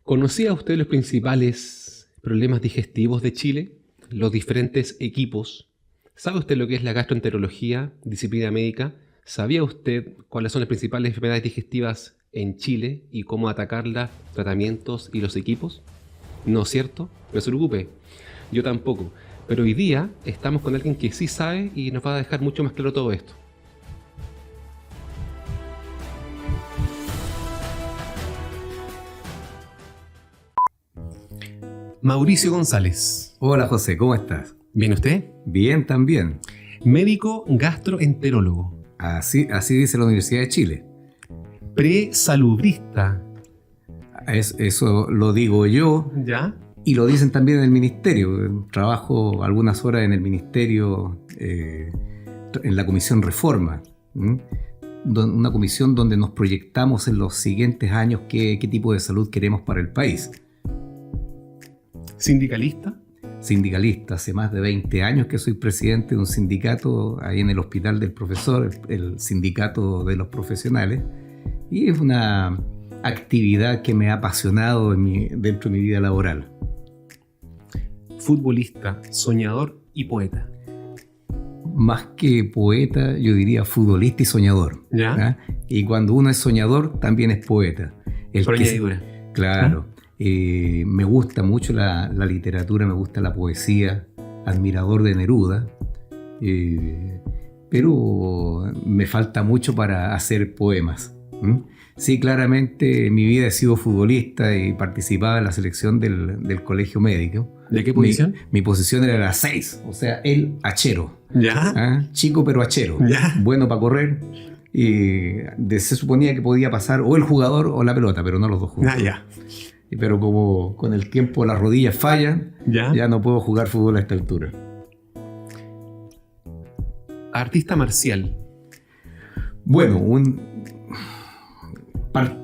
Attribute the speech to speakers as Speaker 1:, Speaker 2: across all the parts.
Speaker 1: ¿Conocía usted los principales problemas digestivos de Chile? Los diferentes equipos. ¿Sabe usted lo que es la gastroenterología, disciplina médica? ¿Sabía usted cuáles son las principales enfermedades digestivas en Chile y cómo atacarlas, tratamientos y los equipos? ¿No es cierto? No se preocupe, yo tampoco. Pero hoy día estamos con alguien que sí sabe y nos va a dejar mucho más claro todo esto. Mauricio González.
Speaker 2: Hola José, ¿cómo estás?
Speaker 1: ¿Bien usted?
Speaker 2: Bien también.
Speaker 1: Médico gastroenterólogo.
Speaker 2: Así dice la Universidad de Chile.
Speaker 1: Presalubrista.
Speaker 2: Eso lo digo yo.
Speaker 1: ¿Ya?
Speaker 2: Y lo dicen también en el ministerio. Trabajo algunas horas en el ministerio, en la Comisión Reforma. Una comisión donde nos proyectamos en los siguientes años qué tipo de salud queremos para el país.
Speaker 1: ¿Sindicalista?
Speaker 2: Sindicalista, hace más de 20 años que soy presidente de un sindicato ahí en el Hospital del Profesor, el Sindicato de los Profesionales, y es una actividad que me ha apasionado dentro de mi vida laboral.
Speaker 1: Futbolista, soñador y poeta.
Speaker 2: Más que poeta, yo diría futbolista y soñador.
Speaker 1: ¿Ya?
Speaker 2: Y cuando uno es soñador, también es poeta.
Speaker 1: Por añadidura.
Speaker 2: Claro. Me gusta mucho la literatura, me gusta la poesía, admirador de Neruda, pero me falta mucho para hacer poemas. Sí, claramente en mi vida he sido futbolista y participaba en la selección del colegio médico.
Speaker 1: ¿De qué posición?
Speaker 2: Mi posición era la 6, o sea, el hachero.
Speaker 1: ¿Ya?
Speaker 2: Chico pero hachero,
Speaker 1: ¿Ya?
Speaker 2: Bueno para correr. Y se suponía que podía pasar o el jugador o la pelota, pero no los dos juntos.
Speaker 1: Ya.
Speaker 2: Pero como con el tiempo las rodillas fallan,
Speaker 1: ¿Ya?
Speaker 2: no puedo jugar fútbol a esta altura.
Speaker 1: Artista marcial.
Speaker 2: Bueno,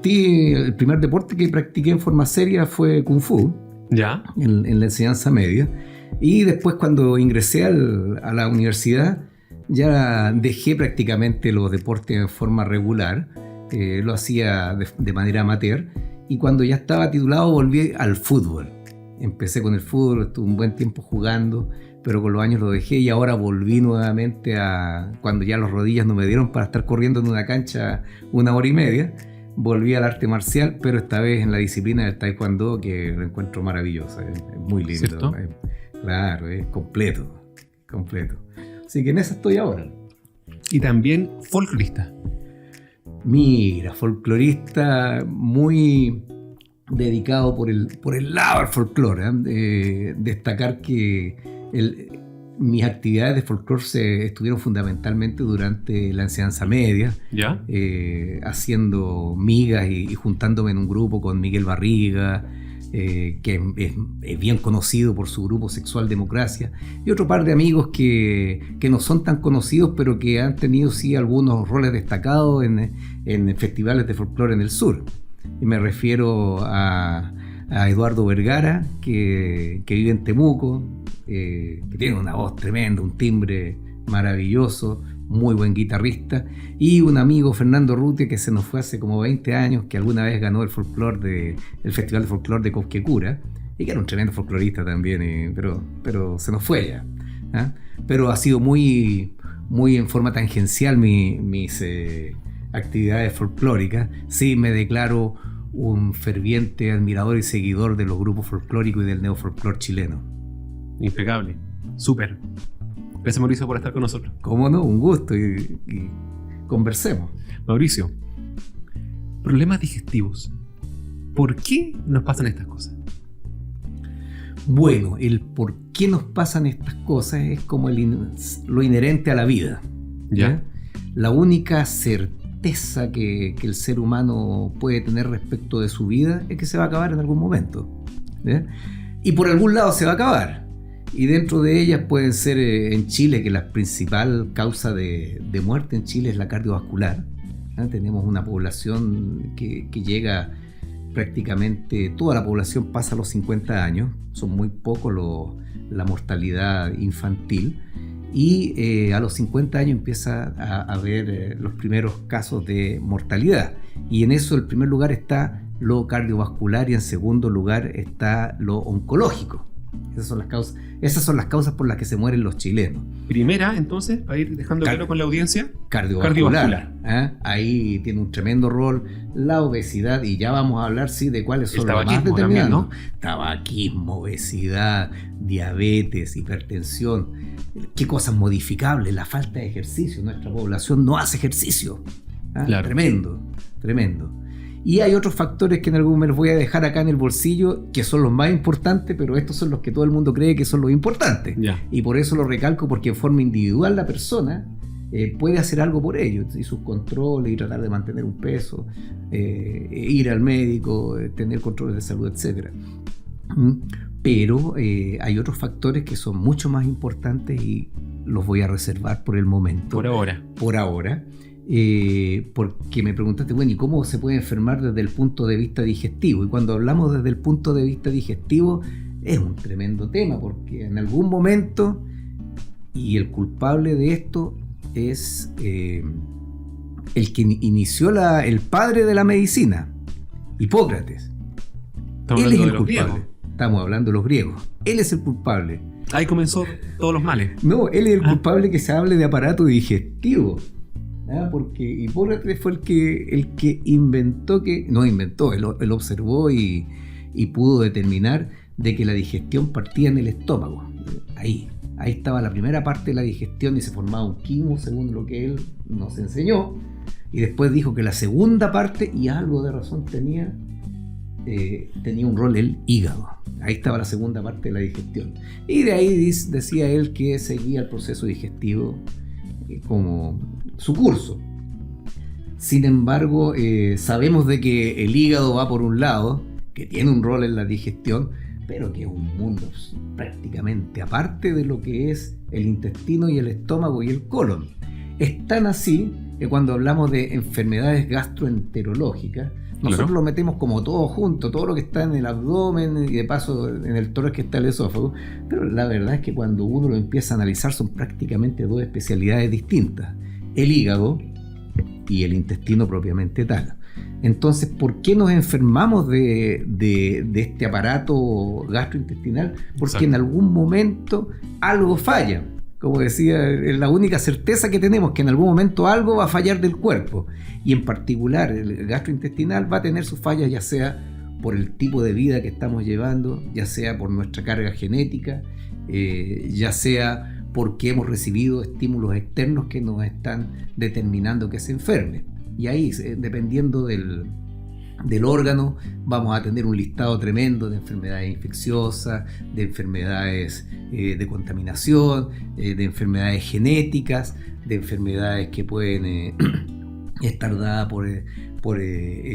Speaker 2: el primer deporte que practiqué en forma seria fue Kung Fu,
Speaker 1: ¿Ya?
Speaker 2: en la enseñanza media. Y después cuando ingresé a la universidad, ya dejé prácticamente los deportes en forma regular. Lo hacía de manera amateur. Y cuando ya estaba titulado volví al fútbol. Empecé con el fútbol, estuve un buen tiempo jugando, pero con los años lo dejé y ahora volví nuevamente cuando ya las rodillas no me dieron para estar corriendo en una cancha 1 hora y media. Volví al arte marcial, pero esta vez en la disciplina del taekwondo, que lo encuentro maravillosa, es muy lindo.
Speaker 1: ¿Cierto?
Speaker 2: Claro, es completo. Así que en eso estoy ahora.
Speaker 1: Y también folclorista.
Speaker 2: Mira, folclorista muy dedicado por el lado del folclore. Destacar que mis actividades de folclore se estuvieron fundamentalmente durante la enseñanza media,
Speaker 1: ¿Ya?
Speaker 2: haciendo migas y juntándome en un grupo con Miguel Barriga, que es bien conocido por su grupo Sexual Democracia, y otro par de amigos que no son tan conocidos, pero que han tenido sí algunos roles destacados en festivales de folclore en el sur. Y me refiero a Eduardo Vergara, que vive en Temuco, que tiene una voz tremenda, un timbre maravilloso, muy buen guitarrista, y un amigo, Fernando Rutia, que se nos fue hace como 20 años, que alguna vez ganó el Festival de Folclore de Cosquecura, y que era un tremendo folclorista también, pero se nos fue ya. Pero ha sido muy, muy en forma tangencial mis actividades folclóricas. Sí, me declaro un ferviente admirador y seguidor de los grupos folclóricos y del neofolclor chileno.
Speaker 1: Impecable. Súper. Gracias, Mauricio, por estar con nosotros.
Speaker 2: Cómo no, un gusto y conversemos.
Speaker 1: Mauricio, problemas digestivos. ¿Por qué nos pasan estas cosas?
Speaker 2: Bueno, el por qué nos pasan estas cosas es como lo inherente a la vida.
Speaker 1: ¿Ya?
Speaker 2: La única certeza que el ser humano puede tener respecto de su vida es que se va a acabar en algún momento. ¿Ya? Y por algún lado se va a acabar. Y dentro de ellas pueden ser en Chile, que la principal causa de muerte en Chile es la cardiovascular. Tenemos una población que llega prácticamente, toda la población pasa a los 50 años, son muy pocos la mortalidad infantil, y a los 50 años empieza a haber los primeros casos de mortalidad. Y en eso el primer lugar está lo cardiovascular y en segundo lugar está lo oncológico. Esas son las causas por las que se mueren los chilenos.
Speaker 1: Primera, entonces, para ir dejando claro con la audiencia,
Speaker 2: cardiovascular. Ahí tiene un tremendo rol la obesidad, y ya vamos a hablar de cuáles son los más determinantes, también, ¿no? Tabaquismo, obesidad, diabetes, hipertensión. ¿Qué cosas modificables? La falta de ejercicio. Nuestra población no hace ejercicio. Claro. Tremendo. Y hay otros factores que en algún momento voy a dejar acá en el bolsillo, que son los más importantes, pero estos son los que todo el mundo cree que son los importantes. Y por eso lo recalco, porque en forma individual la persona puede hacer algo por ello, y sus controles, y tratar de mantener un peso, ir al médico, tener controles de salud, etc. Pero hay otros factores que son mucho más importantes y los voy a reservar por el momento. Por ahora. Porque me preguntaste, bueno, ¿y cómo se puede enfermar desde el punto de vista digestivo? Y cuando hablamos desde el punto de vista digestivo, es un tremendo tema, porque en algún momento, y el culpable de esto es el que inició el padre de la medicina, Hipócrates. Él es el culpable. Estamos hablando de los griegos. Él es el culpable.
Speaker 1: Ahí comenzó todos los males.
Speaker 2: No, él es el culpable que se hable de aparato digestivo. Porque Hipócrates fue el que él observó y pudo determinar de que la digestión partía en el estómago. Ahí estaba la primera parte de la digestión y se formaba un quimo, según lo que él nos enseñó, y después dijo que la segunda parte, y algo de razón tenía un rol el hígado. Ahí estaba la segunda parte de la digestión, y de ahí decía él que seguía el proceso digestivo como su curso. Sin embargo, sabemos de que el hígado va por un lado, que tiene un rol en la digestión, pero que es un mundo prácticamente aparte de lo que es el intestino y el estómago y el colon. Es tan así que cuando hablamos de enfermedades gastroenterológicas, nosotros lo metemos como todo junto, todo lo que está en el abdomen y de paso en el tórax que está el esófago, pero la verdad es que cuando uno lo empieza a analizar son prácticamente dos especialidades distintas: el hígado y el intestino propiamente tal. Entonces, ¿por qué nos enfermamos de este aparato gastrointestinal? Porque en algún momento algo falla. Como decía, es la única certeza que tenemos, que en algún momento algo va a fallar del cuerpo. Y en particular el gastrointestinal va a tener sus fallas, ya sea por el tipo de vida que estamos llevando, ya sea por nuestra carga genética, ya sea porque hemos recibido estímulos externos que nos están determinando que se enferme. Y ahí, dependiendo del órgano, vamos a tener un listado tremendo de enfermedades infecciosas, de enfermedades de contaminación, de enfermedades genéticas, de enfermedades que pueden estar dadas por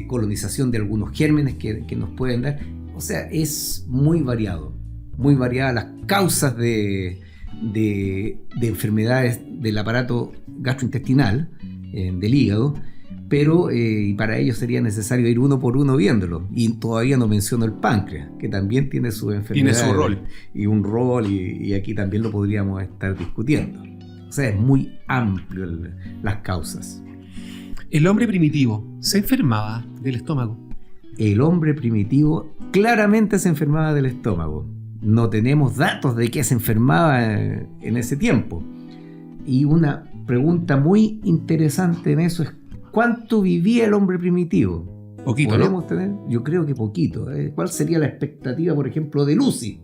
Speaker 2: colonización de algunos gérmenes que nos pueden dar. O sea, es muy variadas las causas de enfermedades del aparato gastrointestinal, del hígado, pero y para ello sería necesario ir uno por uno viéndolo. Y todavía no menciono el páncreas, que también tiene su enfermedad.
Speaker 1: Tiene su rol.
Speaker 2: Y un rol, y aquí también lo podríamos estar discutiendo. O sea, es muy amplio las causas.
Speaker 1: ¿El hombre primitivo se enfermaba del estómago?
Speaker 2: El hombre primitivo claramente se enfermaba del estómago. No tenemos datos de que se enfermaba en ese tiempo. Y una pregunta muy interesante en eso es: ¿cuánto vivía el hombre primitivo?
Speaker 1: Poquito,
Speaker 2: ¿podemos
Speaker 1: ¿no?
Speaker 2: tener? Yo creo que poquito. ¿Cuál sería la expectativa, por ejemplo, de Lucy?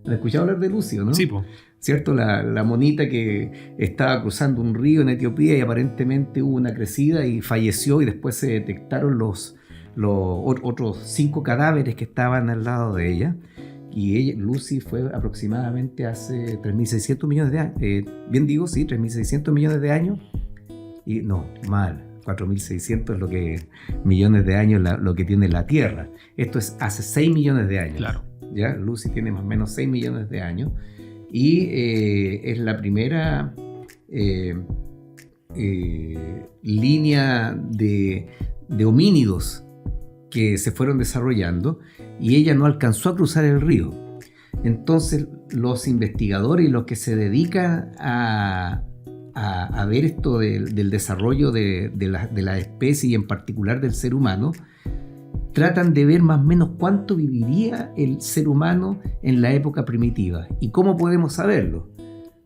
Speaker 2: ¿Han escuchado hablar de Lucy, no?
Speaker 1: Sí, po.
Speaker 2: ¿Cierto? La monita que estaba cruzando un río en Etiopía y aparentemente hubo una crecida y falleció, y después se detectaron los otros 5 cadáveres que estaban al lado de ella. Y Lucy fue aproximadamente hace 3.600 millones de años. Bien digo, sí, 3.600 millones de años. Y no, mal. 4.600 es lo que millones de años lo que tiene la Tierra. Esto es hace 6 millones de años.
Speaker 1: Claro.
Speaker 2: ¿Ya? Lucy tiene más o menos 6 millones de años. Y es la primera línea de homínidos que se fueron desarrollando, y ella no alcanzó a cruzar el río. Entonces los investigadores y los que se dedican a ver esto del desarrollo de la especie, y en particular del ser humano, tratan de ver más o menos cuánto viviría el ser humano en la época primitiva. ¿Y cómo podemos saberlo?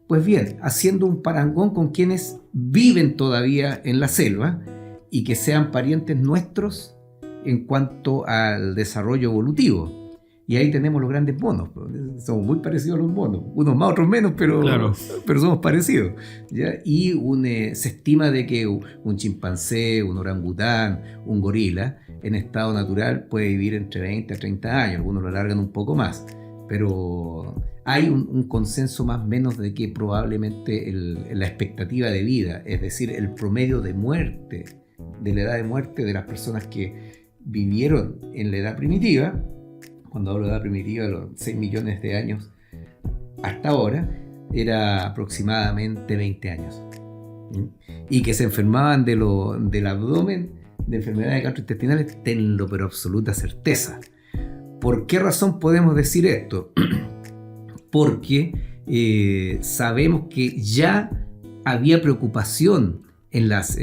Speaker 2: Pues bien, haciendo un parangón con quienes viven todavía en la selva y que sean parientes nuestros en cuanto al desarrollo evolutivo. Y ahí tenemos los grandes monos. Somos muy parecidos a los monos. Unos más, otros menos, pero,
Speaker 1: claro,
Speaker 2: pero somos parecidos, ¿ya? Y se estima de que un chimpancé, un orangután, un gorila, en estado natural puede vivir entre 20 a 30 años. Algunos lo alargan un poco más. Pero hay un consenso más o menos de que probablemente la expectativa de vida, es decir, el promedio de muerte, de la edad de muerte de las personas que vivieron en la edad primitiva, cuando hablo de edad primitiva, los 6 millones de años hasta ahora, era aproximadamente 20 años. Y que se enfermaban del abdomen de enfermedades gastrointestinales, tenlo pero absoluta certeza. ¿Por qué razón podemos decir esto? Porque sabemos que ya había preocupación en las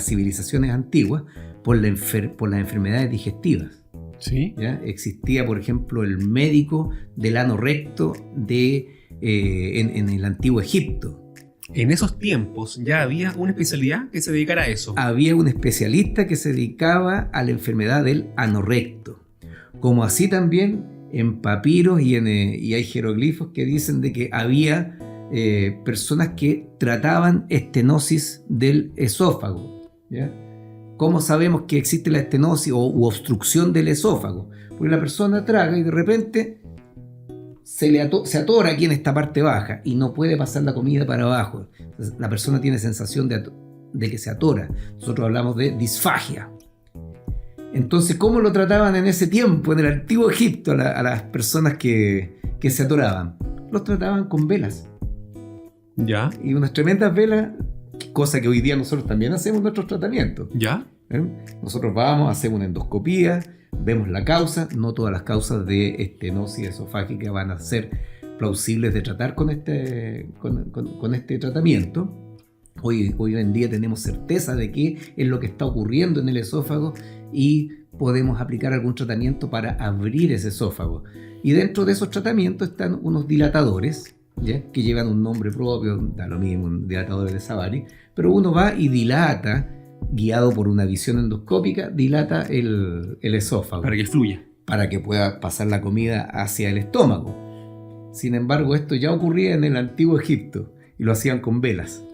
Speaker 2: civilizaciones antiguas por las enfermedades digestivas.
Speaker 1: ¿Sí?
Speaker 2: ¿Ya? Existía, por ejemplo, el médico del ano recto en el antiguo Egipto.
Speaker 1: En esos tiempos ya había una especialidad que se dedicara a eso.
Speaker 2: Había un especialista que se dedicaba a la enfermedad del ano recto. Como así también en papiros y hay jeroglifos que dicen de que había personas que trataban estenosis del esófago, ¿ya? ¿Cómo sabemos que existe la estenosis u obstrucción del esófago? Porque la persona traga y de repente se atora aquí en esta parte baja y no puede pasar la comida para abajo. Entonces, la persona tiene sensación de que se atora. Nosotros hablamos de disfagia. Entonces, ¿cómo lo trataban en ese tiempo, en el antiguo Egipto, a las personas que se atoraban? Los trataban con velas.
Speaker 1: ¿Ya?
Speaker 2: Y unas tremendas velas, cosa que hoy día nosotros también hacemos nuestros tratamientos.
Speaker 1: ¿Ya?
Speaker 2: Nosotros vamos, hacemos una endoscopía, vemos la causa. No todas las causas de estenosis esofágica van a ser plausibles de tratar con este tratamiento. Hoy en día tenemos certeza de qué es lo que está ocurriendo en el esófago y podemos aplicar algún tratamiento para abrir ese esófago. Y dentro de esos tratamientos están unos dilatadores, ¿ya? Que llevan un nombre propio, da lo mismo, un dilatador de Savary, pero uno va y dilata, guiado por una visión endoscópica, dilata el esófago.
Speaker 1: Para que fluya.
Speaker 2: Para que pueda pasar la comida hacia el estómago. Sin embargo, esto ya ocurría en el antiguo Egipto y lo hacían con velas.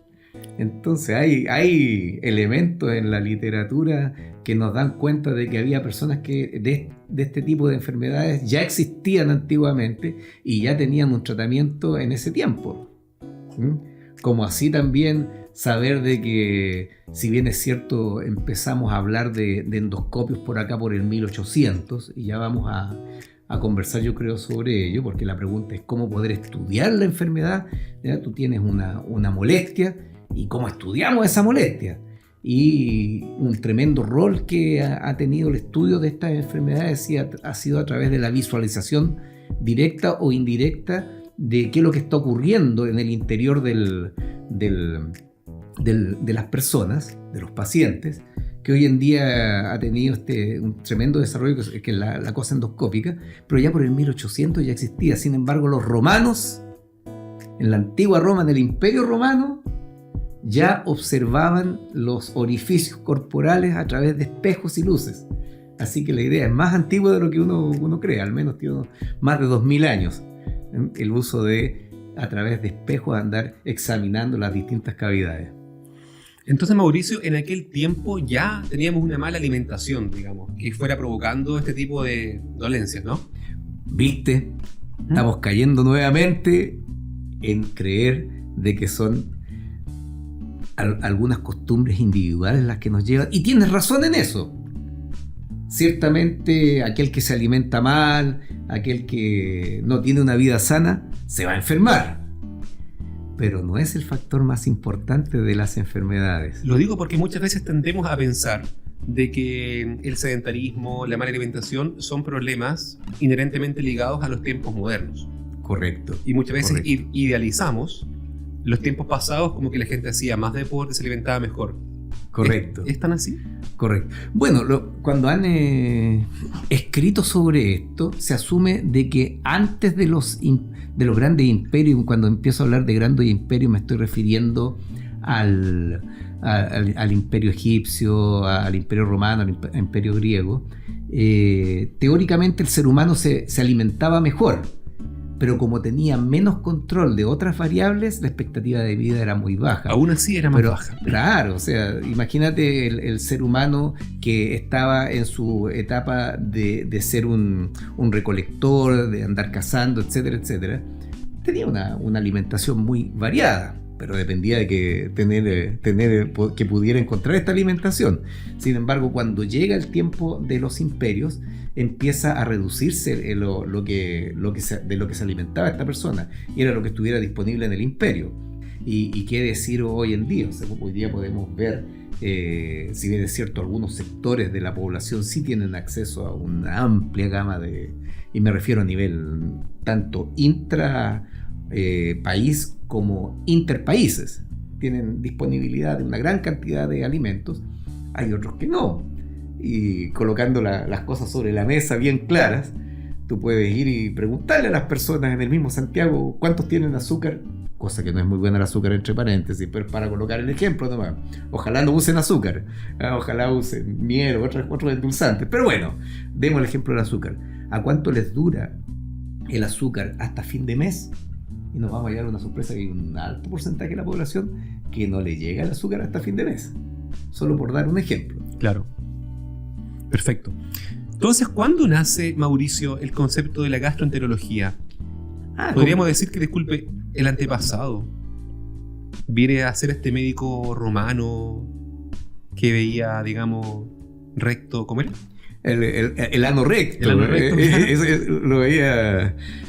Speaker 2: Entonces hay elementos en la literatura que nos dan cuenta de que había personas que de este tipo de enfermedades ya existían antiguamente y ya tenían un tratamiento en ese tiempo. Como así también saber de que, si bien es cierto, empezamos a hablar de endoscopios por acá por el 1800 y ya vamos a conversar, yo creo, sobre ello, porque la pregunta es cómo poder estudiar la enfermedad. ¿Ya? Tú tienes una molestia y cómo estudiamos esa molestia. Y un tremendo rol que ha tenido el estudio de estas enfermedades ha sido a través de la visualización directa o indirecta de qué es lo que está ocurriendo en el interior de las personas, de los pacientes, que hoy en día ha tenido un tremendo desarrollo, que es la cosa endoscópica, pero ya por el 1800 ya existía. Sin embargo, los romanos, en la antigua Roma, en el Imperio Romano, ya observaban los orificios corporales a través de espejos y luces. Así que la idea es más antigua de lo que uno cree, al menos tiene más de 2000 años. El uso de, a través de espejos, andar examinando las distintas cavidades.
Speaker 1: Entonces, Mauricio, en aquel tiempo ya teníamos una mala alimentación, digamos, que fuera provocando este tipo de dolencias, ¿no?
Speaker 2: ¿Viste? Estamos cayendo nuevamente en creer de que son algunas costumbres individuales las que nos llevan, y tienes razón en eso. Ciertamente aquel que se alimenta mal, aquel que no tiene una vida sana, se va a enfermar, pero no es el factor más importante de las enfermedades.
Speaker 1: Lo digo porque muchas veces tendemos a pensar de que el sedentarismo, la mala alimentación son problemas inherentemente ligados a los tiempos modernos.
Speaker 2: Correcto.
Speaker 1: Y muchas veces idealizamos los tiempos pasados como que la gente hacía más deporte, se alimentaba mejor.
Speaker 2: Correcto.
Speaker 1: ¿Es tan así?
Speaker 2: Correcto. Bueno, cuando han escrito sobre esto, se asume de que antes de los grandes imperios, cuando empiezo a hablar de grandes imperios, me estoy refiriendo al imperio egipcio, al imperio romano, al imperio griego. Teóricamente el ser humano se alimentaba mejor, pero como tenía menos control de otras variables, la expectativa de vida era muy baja.
Speaker 1: Aún así era más baja.
Speaker 2: Claro, o sea, imagínate el ser humano que estaba en su etapa de ser un recolector, de andar cazando, etcétera, etcétera. Tenía una alimentación muy variada, pero dependía de que pudiera encontrar esta alimentación. Sin embargo, cuando llega el tiempo de los imperios, empieza a reducirse de lo que se alimentaba esta persona, y era lo que estuviera disponible en el imperio. Y qué decir hoy en día. O sea, hoy día podemos ver, si bien es cierto, algunos sectores de la población sí tienen acceso a una amplia gama y me refiero a nivel tanto intra país como interpaíses, tienen disponibilidad de una gran cantidad de alimentos. Hay otros que no. Y colocando las cosas sobre la mesa bien claras, tú puedes ir y preguntarle a las personas en el mismo Santiago cuántos tienen azúcar, cosa que no es muy buena el azúcar entre paréntesis, pero para colocar el ejemplo nomás. Ojalá no usen azúcar, ojalá usen miel o otros endulzantes, pero bueno, demos el ejemplo del azúcar. ¿A cuánto les dura el azúcar hasta fin de mes? Y nos vamos a llevar una sorpresa que hay un alto porcentaje de la población que no le llega el azúcar hasta fin de mes, solo por dar un ejemplo.
Speaker 1: Claro. Perfecto. Entonces, ¿cuándo nace, Mauricio, el concepto de la gastroenterología? Podríamos decir que, disculpe, el antepasado viene a ser este médico romano que veía, digamos, recto, ¿cómo era?
Speaker 2: El ano recto.
Speaker 1: El ano recto.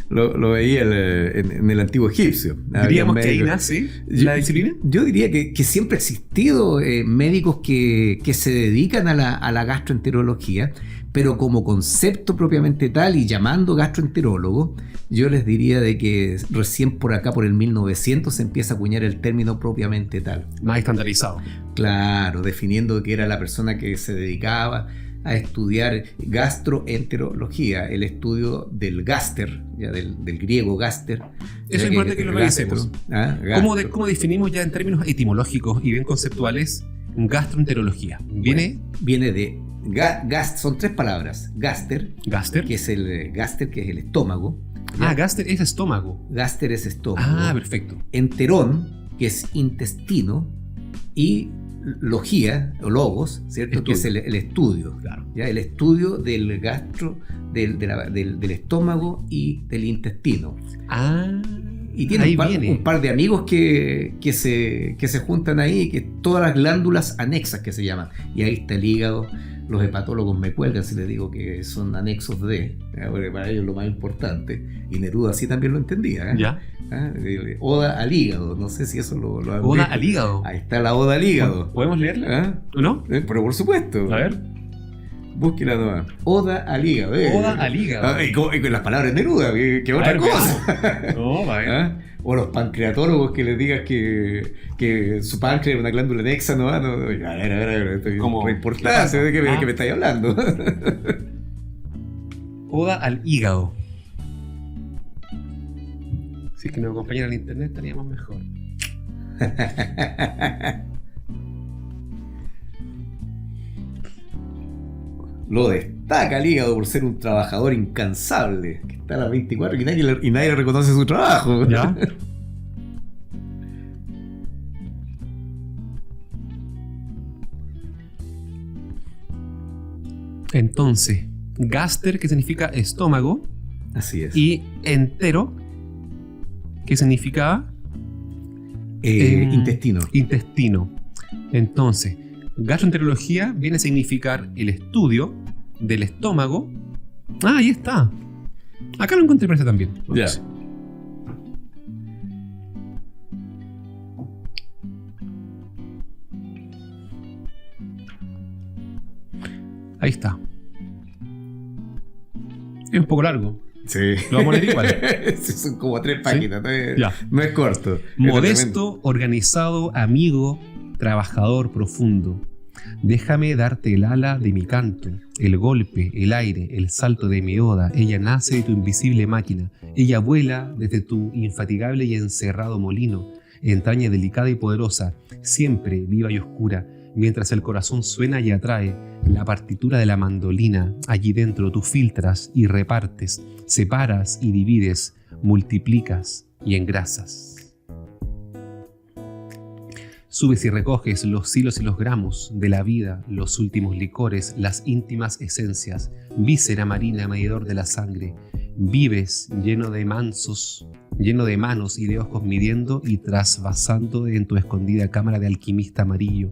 Speaker 2: Lo veía en el antiguo egipcio.
Speaker 1: Diríamos que ahí nace la disciplina.
Speaker 2: Yo diría que siempre ha existido médicos que se dedican a la gastroenterología, pero como concepto propiamente tal y llamando gastroenterólogo, yo les diría de que recién por acá, por el 1900, se empieza a acuñar el término propiamente tal.
Speaker 1: Más estandarizado.
Speaker 2: Claro, definiendo que era la persona que se dedicaba a estudiar gastroenterología, el estudio del gaster, ya del griego gaster.
Speaker 1: Eso es importante que lo revisemos. ¿Cómo definimos ya en términos etimológicos y bien conceptuales gastroenterología? Viene
Speaker 2: de son tres palabras. Gaster, que es el estómago.
Speaker 1: Gaster es estómago.
Speaker 2: Gaster es estómago.
Speaker 1: Perfecto.
Speaker 2: Enterón, que es intestino, y logía o logos, ¿cierto? Que es el estudio.
Speaker 1: Claro.
Speaker 2: ¿Ya? El estudio del gastro, del estómago y del intestino. Y tiene un par de amigos que se juntan ahí, que todas las glándulas anexas que se llaman. Y ahí está el hígado. Los hepatólogos me cuelgan si les digo que son anexos de, porque para ellos es lo más importante. Y Neruda así también lo entendía.
Speaker 1: ¿Ya?
Speaker 2: Oda al hígado, no sé si eso lo han
Speaker 1: Oda
Speaker 2: visto.
Speaker 1: Al hígado.
Speaker 2: Ahí está la oda al hígado.
Speaker 1: ¿Podemos leerla? ¿O no?
Speaker 2: Pero por supuesto.
Speaker 1: A ver.
Speaker 2: Búsquela nomás. Oda al hígado.
Speaker 1: Oda al hígado.
Speaker 2: Y con las palabras de Neruda, que otra cosa.
Speaker 1: No, va.
Speaker 2: O los pancreatólogos que les digas que su páncreas es una glándula anexa, no. A ver, estoy como importante de que me estáis hablando.
Speaker 1: Oda al hígado. Si es que nos acompañara al internet estaríamos mejor.
Speaker 2: Lo destaca el hígado por ser un trabajador incansable, que está a las 24 y nadie le reconoce su trabajo.
Speaker 1: ¿Ya? Entonces, gaster, que significa estómago.
Speaker 2: Así es.
Speaker 1: Y entero, que significa
Speaker 2: intestino.
Speaker 1: Intestino. Entonces, gastroenterología viene a significar el estudio del estómago. Ahí está. Acá lo encontré, parece también.
Speaker 2: Ya.
Speaker 1: Ahí está. Es un poco largo.
Speaker 2: Sí.
Speaker 1: Lo vamos a leer igual.
Speaker 2: Son como 3 páginas.
Speaker 1: ¿Sí?
Speaker 2: No es corto.
Speaker 1: Modesto, organizado, amigo, trabajador profundo. Déjame darte el ala de mi canto, el golpe, el aire, el salto de mi oda. Ella nace de tu invisible máquina. Ella vuela desde tu infatigable y encerrado molino. Entraña delicada y poderosa, siempre viva y oscura. Mientras el corazón suena y atrae la partitura de la mandolina, allí dentro tú filtras y repartes, separas y divides, multiplicas y engrasas. Subes y recoges los hilos y los gramos de la vida, los últimos licores, las íntimas esencias, víscera marina, medidor de la sangre. Vives lleno de manos y de ojos midiendo y trasvasando en tu escondida cámara de alquimista amarillo.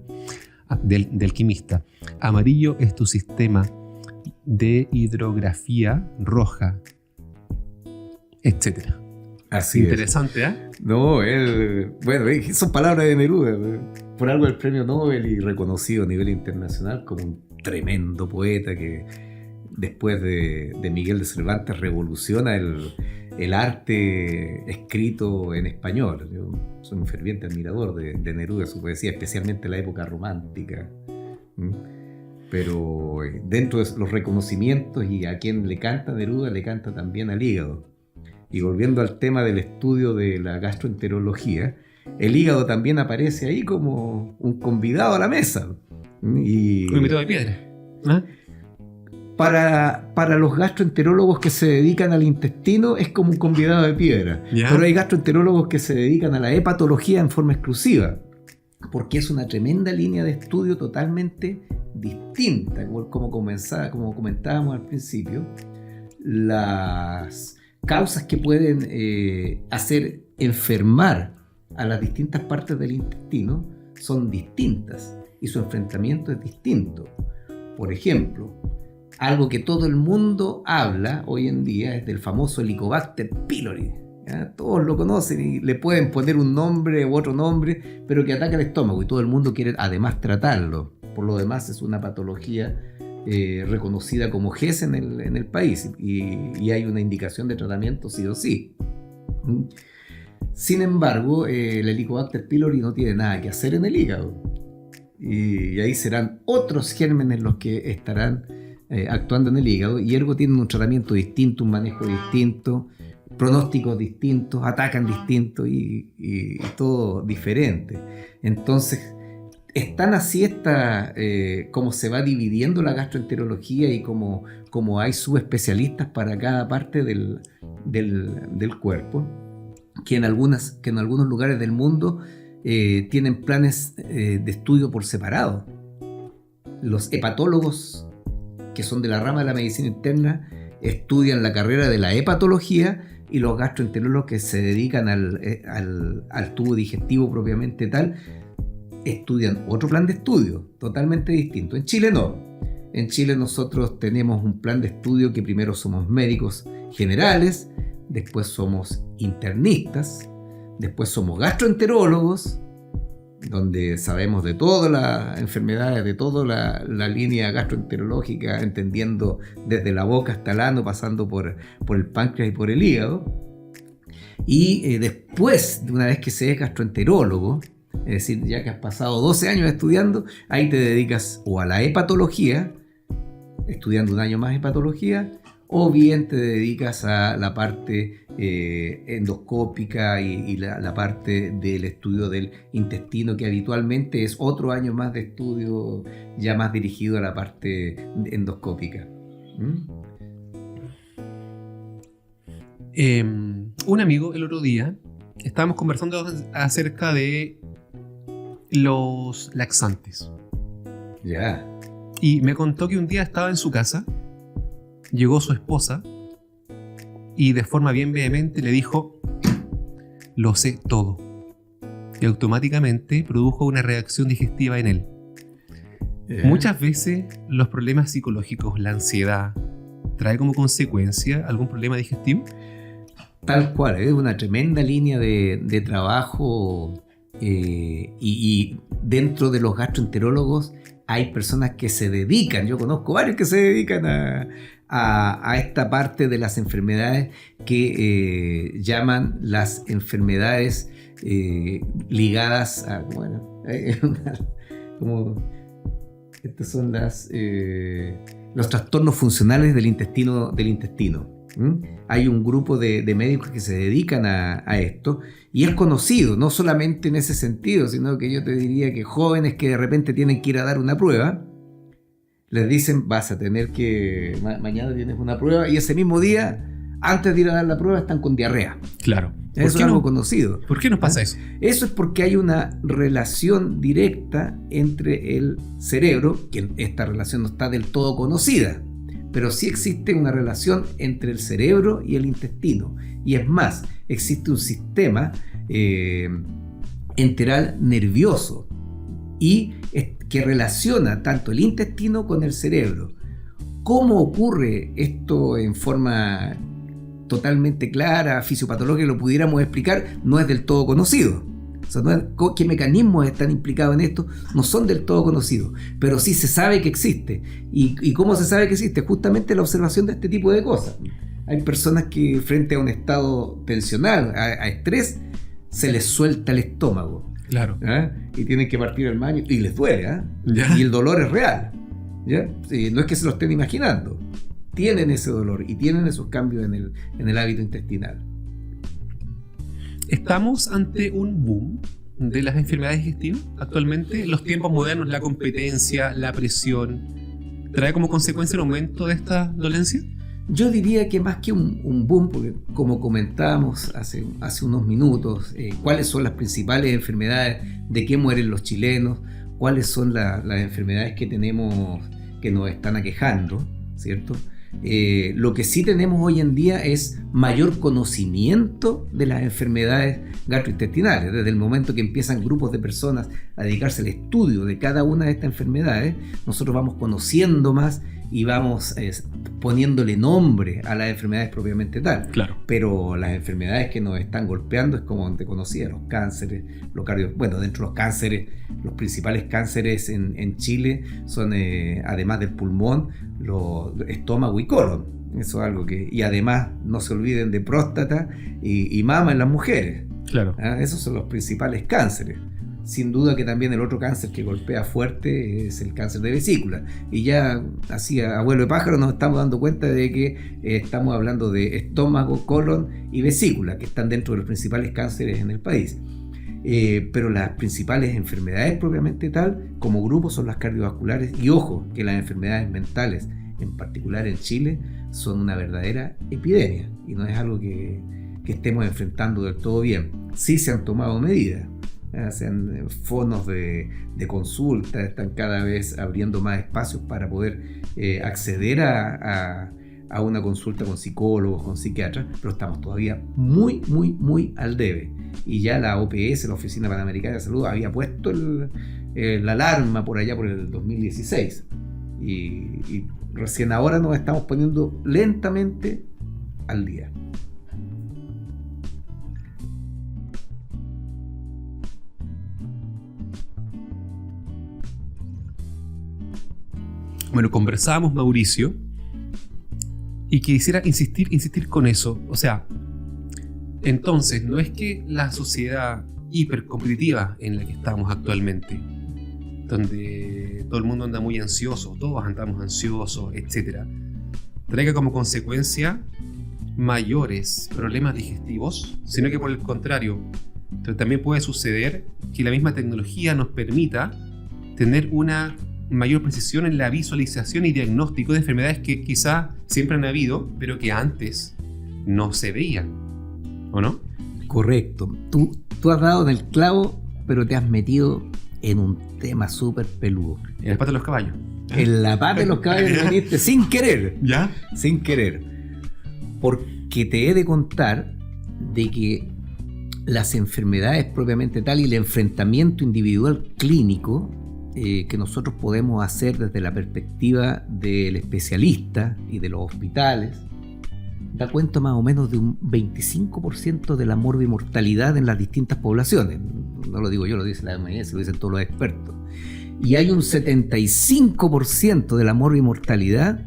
Speaker 1: De alquimista. Amarillo es tu sistema de hidrografía roja, etc.
Speaker 2: Así
Speaker 1: interesante,
Speaker 2: es. No, son palabras de Neruda. Por algo el premio Nobel y reconocido a nivel internacional como un tremendo poeta que después de Miguel de Cervantes revoluciona el arte escrito en español. Yo soy un ferviente admirador de Neruda, su poesía, especialmente en la época romántica. Pero dentro de los reconocimientos y a quien le canta Neruda, le canta también al hígado. Y volviendo al tema del estudio de la gastroenterología, el hígado también aparece ahí como un convidado a la mesa.
Speaker 1: Un invitado de piedra. ¿Ah?
Speaker 2: Para los gastroenterólogos que se dedican al intestino es como un convidado de piedra. ¿Ya? Pero hay gastroenterólogos que se dedican a la hepatología en forma exclusiva, porque es una tremenda línea de estudio totalmente distinta. Como comentábamos al principio, las causas que pueden hacer enfermar a las distintas partes del intestino son distintas y su enfrentamiento es distinto. Por ejemplo, algo que todo el mundo habla hoy en día es del famoso Helicobacter pylori. ¿Ya? Todos lo conocen y le pueden poner un nombre u otro nombre, pero que ataca el estómago y todo el mundo quiere además tratarlo. Por lo demás es una patología reconocida como GES en el país y hay una indicación de tratamiento sí o sí. Sin embargo, el Helicobacter pylori no tiene nada que hacer en el hígado y ahí serán otros gérmenes los que estarán actuando en el hígado, y ergo tienen un tratamiento distinto, un manejo distinto, pronósticos distintos, atacan distinto y todo diferente. Entonces, es tan así como se va dividiendo la gastroenterología y como hay subespecialistas para cada parte del cuerpo, que en algunos lugares del mundo tienen planes de estudio por separado. Los hepatólogos, que son de la rama de la medicina interna, estudian la carrera de la hepatología, y los gastroenterólogos que se dedican al tubo digestivo propiamente tal, estudian otro plan de estudio totalmente distinto. En Chile no. En Chile nosotros tenemos un plan de estudio que primero somos médicos generales, después somos internistas, después somos gastroenterólogos, donde sabemos de todas las enfermedades, de toda la línea gastroenterológica, entendiendo desde la boca hasta el ano, pasando por el páncreas y por el hígado. Y después, de una vez que se es gastroenterólogo, es decir, ya que has pasado 12 años estudiando, ahí te dedicas o a la hepatología, estudiando un año más hepatología, o bien te dedicas a la parte endoscópica y la parte del estudio del intestino, que habitualmente es otro año más de estudio ya más dirigido a la parte endoscópica.
Speaker 1: Un amigo el otro día estábamos conversando acerca de los laxantes.
Speaker 2: Ya.
Speaker 1: Y me contó que un día estaba en su casa, llegó su esposa y de forma bien vehemente le dijo: lo sé todo. Y automáticamente produjo una reacción digestiva en él. Muchas veces los problemas psicológicos, la ansiedad, trae como consecuencia algún problema digestivo.
Speaker 2: Tal cual, es una tremenda línea de trabajo y dentro de los gastroenterólogos hay personas que se dedican, yo conozco varios que se dedican a esta parte de las enfermedades que llaman las enfermedades ligadas a, bueno, como estos son los trastornos funcionales del intestino. Hay un grupo de médicos que se dedican a esto y es conocido, no solamente en ese sentido, sino que yo te diría que jóvenes que de repente tienen que ir a dar una prueba, les dicen, vas a tener que, mañana tienes una prueba, y ese mismo día, antes de ir a dar la prueba, están con diarrea.
Speaker 1: Claro.
Speaker 2: Eso es algo conocido.
Speaker 1: ¿Por qué nos pasa eso?
Speaker 2: Eso es porque hay una relación directa entre el cerebro, que esta relación no está del todo conocida, pero sí existe una relación entre el cerebro y el intestino. Y es más, existe un sistema enteral nervioso y que relaciona tanto el intestino con el cerebro. ¿Cómo ocurre esto en forma totalmente clara, fisiopatológica, lo pudiéramos explicar? No es del todo conocido. O sea, qué mecanismos están implicados en esto no son del todo conocidos, pero sí se sabe que existe. ¿Y cómo se sabe que existe? Justamente la observación de este tipo de cosas. Hay personas que frente a un estado tensional, a estrés, se les suelta el estómago.
Speaker 1: Claro.
Speaker 2: Y tienen que partir al baño y les duele.
Speaker 1: ¿Ya?
Speaker 2: Y el dolor es real. ¿Ya? Sí, no es que se lo estén imaginando. Tienen ese dolor y tienen esos cambios en el hábito intestinal.
Speaker 1: ¿Estamos ante un boom de las enfermedades digestivas actualmente? Los tiempos modernos, la competencia, la presión, ¿trae como consecuencia el aumento de esta dolencia?
Speaker 2: Yo diría que más que un boom, porque como comentábamos hace unos minutos, cuáles son las principales enfermedades, de qué mueren los chilenos, cuáles son las enfermedades que tenemos que nos están aquejando, ¿cierto? Lo que sí tenemos hoy en día es mayor conocimiento de las enfermedades gastrointestinales. Desde el momento que empiezan grupos de personas a dedicarse al estudio de cada una de estas enfermedades, nosotros vamos conociendo más y vamos poniéndole nombre a las enfermedades propiamente tal.
Speaker 1: Claro.
Speaker 2: Pero las enfermedades que nos están golpeando es como te conocía, los cánceres, bueno, dentro de los cánceres, los principales cánceres en Chile son, además del pulmón, los estómago y colon. Eso es algo que... Y además no se olviden de próstata y mama en las mujeres.
Speaker 1: Claro.
Speaker 2: Esos son los principales cánceres. Sin duda que también el otro cáncer que golpea fuerte es el cáncer de vesícula. Y ya así a abuelo de pájaro nos estamos dando cuenta de que estamos hablando de estómago, colon y vesícula, que están dentro de los principales cánceres en el país. Pero las principales enfermedades propiamente tal, como grupo, son las cardiovasculares. Y ojo, que las enfermedades mentales, en particular en Chile, son una verdadera epidemia. Y no es algo que estemos enfrentando del todo bien. Sí se han tomado medidas. Sean fonos de consulta, están cada vez abriendo más espacios para poder acceder a una consulta con psicólogos, con psiquiatras, pero estamos todavía muy, muy, muy al debe. Y ya la OPS, la Oficina Panamericana de Salud, había puesto la alarma por allá por el 2016. Y recién ahora nos estamos poniendo lentamente al día.
Speaker 1: Bueno, conversábamos, Mauricio, y quisiera insistir con eso. O sea, entonces, no es que la sociedad hipercompetitiva en la que estamos actualmente, donde todo el mundo anda muy ansioso, todos andamos ansiosos, etc., traiga como consecuencia mayores problemas digestivos, sino que por el contrario, también puede suceder que la misma tecnología nos permita tener una mayor precisión en la visualización y diagnóstico de enfermedades que quizá siempre han habido, pero que antes no se veían, ¿o no?
Speaker 2: Correcto. Tú has dado en el clavo, pero te has metido en un tema súper peludo.
Speaker 1: En la pata de los caballos.
Speaker 2: En la pata de los caballos veniste sin querer.
Speaker 1: ¿Ya?
Speaker 2: Sin querer. Porque te he de contar de que las enfermedades propiamente tal y el enfrentamiento individual clínico que nosotros podemos hacer desde la perspectiva del especialista y de los hospitales, da cuenta más o menos de un 25% de la morbimortalidad en las distintas poblaciones. No lo digo yo, lo dice la OMS, lo dicen todos los expertos. Y hay un 75% de la morbimortalidad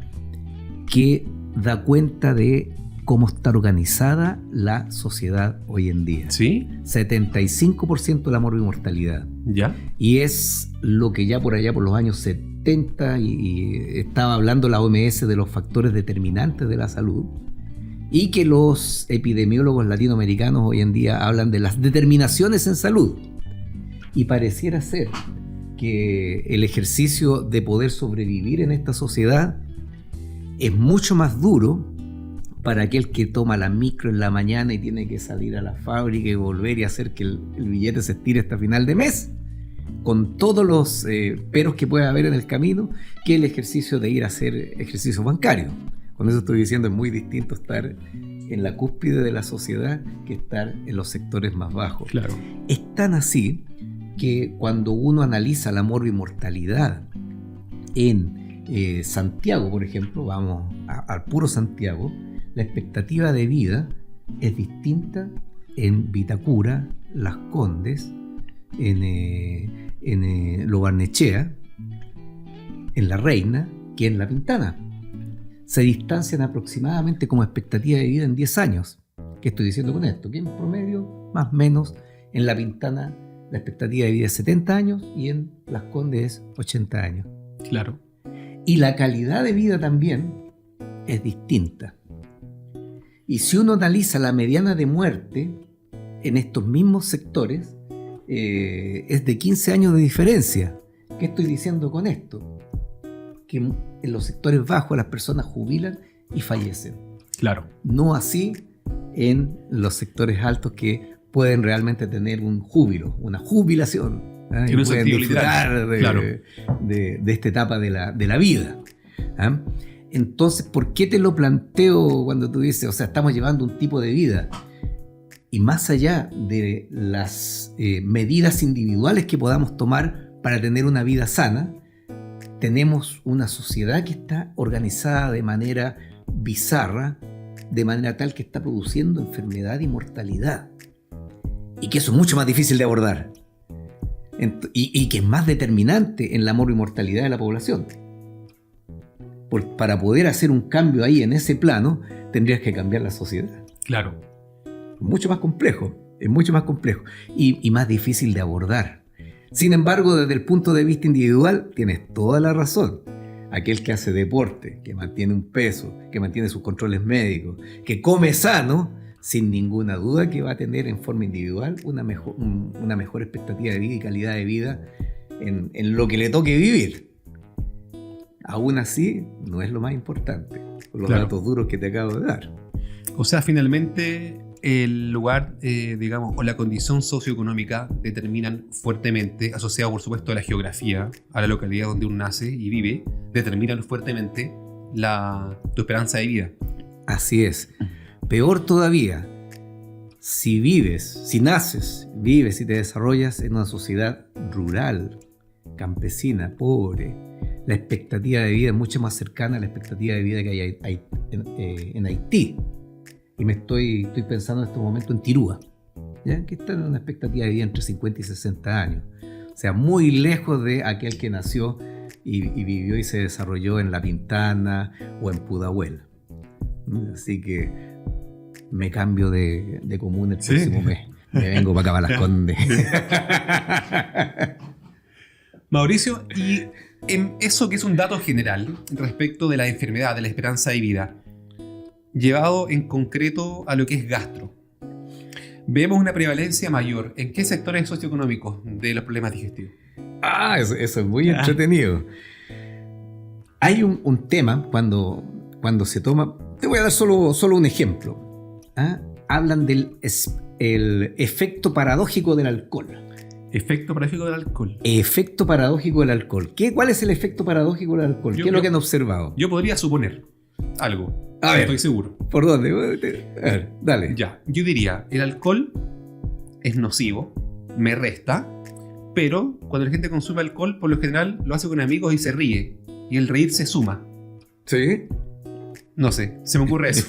Speaker 2: que da cuenta de cómo está organizada la sociedad hoy en día.
Speaker 1: ¿Sí?
Speaker 2: 75% de la morbimortalidad.
Speaker 1: ¿Ya?
Speaker 2: Y es lo que ya por allá por los años 70 y estaba hablando la OMS de los factores determinantes de la salud, y que los epidemiólogos latinoamericanos hoy en día hablan de las determinaciones en salud. Y pareciera ser que el ejercicio de poder sobrevivir en esta sociedad es mucho más duro para aquel que toma la micro en la mañana y tiene que salir a la fábrica y volver y hacer que el billete se estire hasta final de mes, con todos los peros que puede haber en el camino, que el ejercicio de ir a hacer ejercicio bancario. Con eso estoy diciendo, es muy distinto estar en la cúspide de la sociedad que estar en los sectores más bajos.
Speaker 1: Claro.
Speaker 2: Es tan así que cuando uno analiza la morbimortalidad en Santiago, por ejemplo, vamos al puro Santiago, la expectativa de vida es distinta en Vitacura, Las Condes, en Lo Barnechea, en La Reina, que en La Pintana. Se distancian aproximadamente como expectativa de vida en 10 años. ¿Qué estoy diciendo con esto? Que en promedio, más o menos, en La Pintana la expectativa de vida es 70 años y en Las Condes es 80 años.
Speaker 1: Claro.
Speaker 2: Y la calidad de vida también es distinta. Y si uno analiza la mediana de muerte en estos mismos sectores, es de 15 años de diferencia. ¿Qué estoy diciendo con esto? Que en los sectores bajos las personas jubilan y fallecen.
Speaker 1: Claro.
Speaker 2: No así en los sectores altos, que pueden realmente tener un júbilo, una jubilación. Y pueden disfrutar de esta etapa de la vida. ¿Ah? Entonces, ¿por qué te lo planteo cuando tú dices, o sea, estamos llevando un tipo de vida? Y más allá de las medidas individuales que podamos tomar para tener una vida sana, tenemos una sociedad que está organizada de manera bizarra, de manera tal que está produciendo enfermedad y mortalidad. Y que eso es mucho más difícil de abordar. Y que es más determinante en la morbimortalidad de la población. Para poder hacer un cambio ahí en ese plano, tendrías que cambiar la sociedad.
Speaker 1: Claro.
Speaker 2: Es mucho más complejo y más difícil de abordar. Sin embargo, desde el punto de vista individual, tienes toda la razón. Aquel que hace deporte, que mantiene un peso, que mantiene sus controles médicos, que come sano, sin ninguna duda que va a tener en forma individual una mejor expectativa de vida y calidad de vida en lo que le toque vivir. Aún así, no es lo más importante, por los datos duros que te acabo de dar.
Speaker 1: O sea, finalmente el lugar, digamos, o la condición socioeconómica determinan fuertemente, asociado por supuesto a la geografía, a la localidad donde uno nace y vive, determinan fuertemente tu esperanza de vida.
Speaker 2: Así es. Peor todavía, si naces, vives y te desarrollas en una sociedad rural, campesina, pobre, la expectativa de vida es mucho más cercana a la expectativa de vida que hay en Haití. Y estoy pensando en este momento en Tirúa, ¿ya? Que está en una expectativa de vida entre 50 y 60 años. O sea, muy lejos de aquel que nació y vivió y se desarrolló en La Pintana o en Pudahuel. Así que me cambio de comuna el próximo mes. Me vengo para acá, para Las Condes.
Speaker 1: Mauricio, y en eso que es un dato general respecto de la enfermedad, de la esperanza de vida, llevado en concreto a lo que es gastro, vemos una prevalencia mayor. ¿En qué sectores socioeconómicos de los problemas digestivos?
Speaker 2: Eso es muy entretenido. Hay un tema cuando se toma. Te voy a dar solo un ejemplo. Hablan del efecto paradójico del alcohol.
Speaker 1: Efecto paradójico del alcohol.
Speaker 2: Efecto paradójico del alcohol. ¿Cuál es el efecto paradójico del alcohol? ¿Qué es lo que han observado?
Speaker 1: Yo podría suponer algo.
Speaker 2: A ver,
Speaker 1: estoy seguro.
Speaker 2: ¿Por dónde? A ver, dale.
Speaker 1: Ya, yo diría, el alcohol es nocivo, me resta, pero cuando la gente consume alcohol, por lo general lo hace con amigos y se ríe. Y el reír se suma.
Speaker 2: ¿Sí?
Speaker 1: No sé, se me ocurre eso.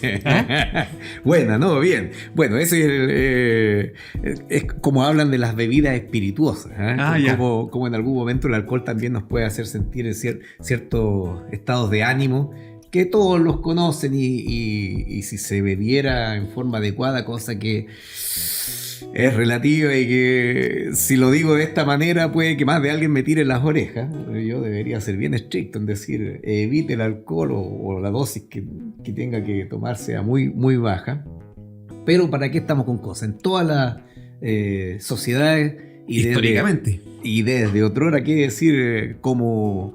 Speaker 2: Buena, ¿no? Bien. Bueno, ese es como hablan de las bebidas espirituosas. Como en algún momento el alcohol también nos puede hacer sentir en ciertos estados de ánimo que todos los conocen y si se bebiera en forma adecuada, cosa que es relativa y que si lo digo de esta manera puede que más de alguien me tire las orejas. Yo debería ser bien estricto en decir evite el alcohol o la dosis que tenga que tomar sea muy, muy baja. Pero ¿para qué estamos con cosas? En todas las sociedades
Speaker 1: históricamente
Speaker 2: y desde otrora, ¿qué decir? Como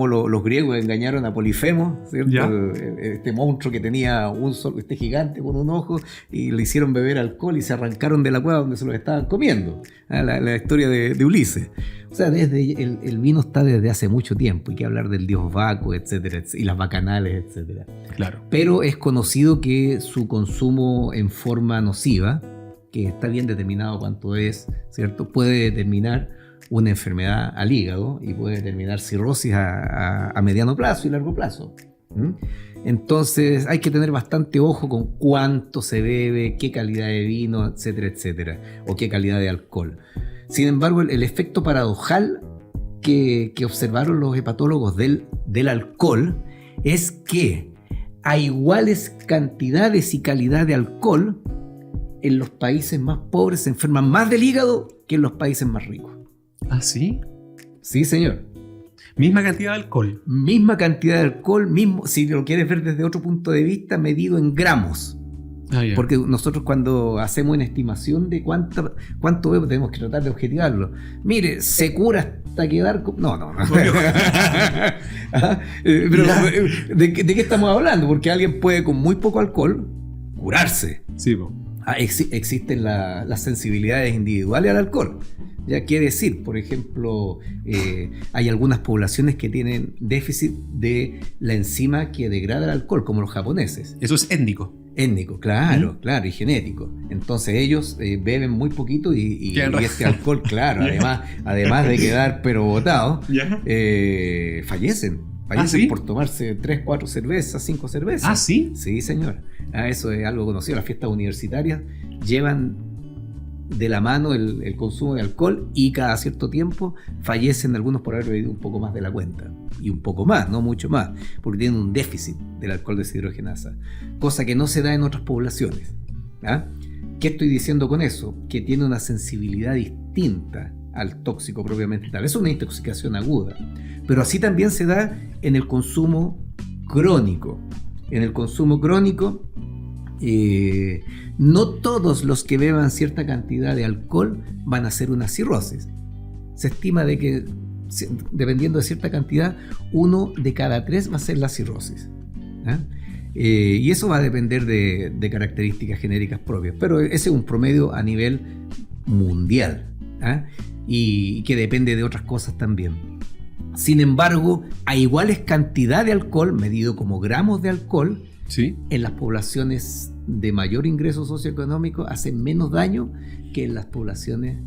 Speaker 2: los griegos engañaron a Polifemo, ¿cierto? Este monstruo que tenía este gigante con un ojo, y le hicieron beber alcohol y se arrancaron de la cueva donde se los estaban comiendo. La historia de Ulises. O sea, el vino está desde hace mucho tiempo. Hay que hablar del dios Baco, etcétera, y las bacanales, etcétera.
Speaker 1: Claro.
Speaker 2: Pero es conocido que su consumo en forma nociva, que está bien determinado cuánto es, ¿cierto?, puede determinar una enfermedad al hígado y puede determinar cirrosis a mediano plazo y largo plazo. Entonces hay que tener bastante ojo con cuánto se bebe, qué calidad de vino, etcétera, etcétera, o qué calidad de alcohol. Sin embargo, el efecto paradojal que observaron los hepatólogos del alcohol es que a iguales cantidades y calidad de alcohol, en los países más pobres se enferman más del hígado que en los países más ricos.
Speaker 1: ¿Ah, sí?
Speaker 2: Sí, señor.
Speaker 1: Misma cantidad de alcohol.
Speaker 2: Misma cantidad de alcohol, si lo quieres ver desde otro punto de vista, medido en gramos.
Speaker 1: Yeah.
Speaker 2: Porque nosotros cuando hacemos una estimación de cuánto bebo, tenemos que tratar de objetivarlo. Mire, se cura hasta quedar... No. Pero, ¿de qué estamos hablando? Porque alguien puede con muy poco alcohol curarse.
Speaker 1: Sí,
Speaker 2: existen las sensibilidades individuales al alcohol. Ya quiere decir, por ejemplo, hay algunas poblaciones que tienen déficit de la enzima que degrada el alcohol, como los japoneses.
Speaker 1: Eso es étnico.
Speaker 2: Étnico, claro, y genético. Entonces ellos beben muy poquito y este alcohol, claro, además de quedar pero botado, fallecen. ¿Sí? Por tomarse 3, 4 cervezas, 5 cervezas.
Speaker 1: ¿Ah, sí?
Speaker 2: Sí, señor. Eso es algo conocido. Las fiestas universitarias llevan de la mano el consumo de alcohol y cada cierto tiempo fallecen algunos por haber bebido un poco más de la cuenta. Y un poco más, no mucho más, porque tienen un déficit del alcohol deshidrogenasa, cosa que no se da en otras poblaciones. ¿Qué estoy diciendo con eso? Que tiene una sensibilidad distinta al tóxico propiamente tal. Es una intoxicación aguda. Pero así también se da en el consumo crónico. En el consumo crónico, no todos los que beban cierta cantidad de alcohol van a hacer una cirrosis. Se estima de que, dependiendo de cierta cantidad, 1 de cada 3 va a ser la cirrosis. Y eso va a depender de características genéticas propias. Pero ese es un promedio a nivel mundial. Y que depende de otras cosas también. Sin embargo, a iguales cantidad de alcohol, medido como gramos de alcohol,
Speaker 1: ¿sí?,
Speaker 2: en las poblaciones de mayor ingreso socioeconómico hacen menos daño que en las poblaciones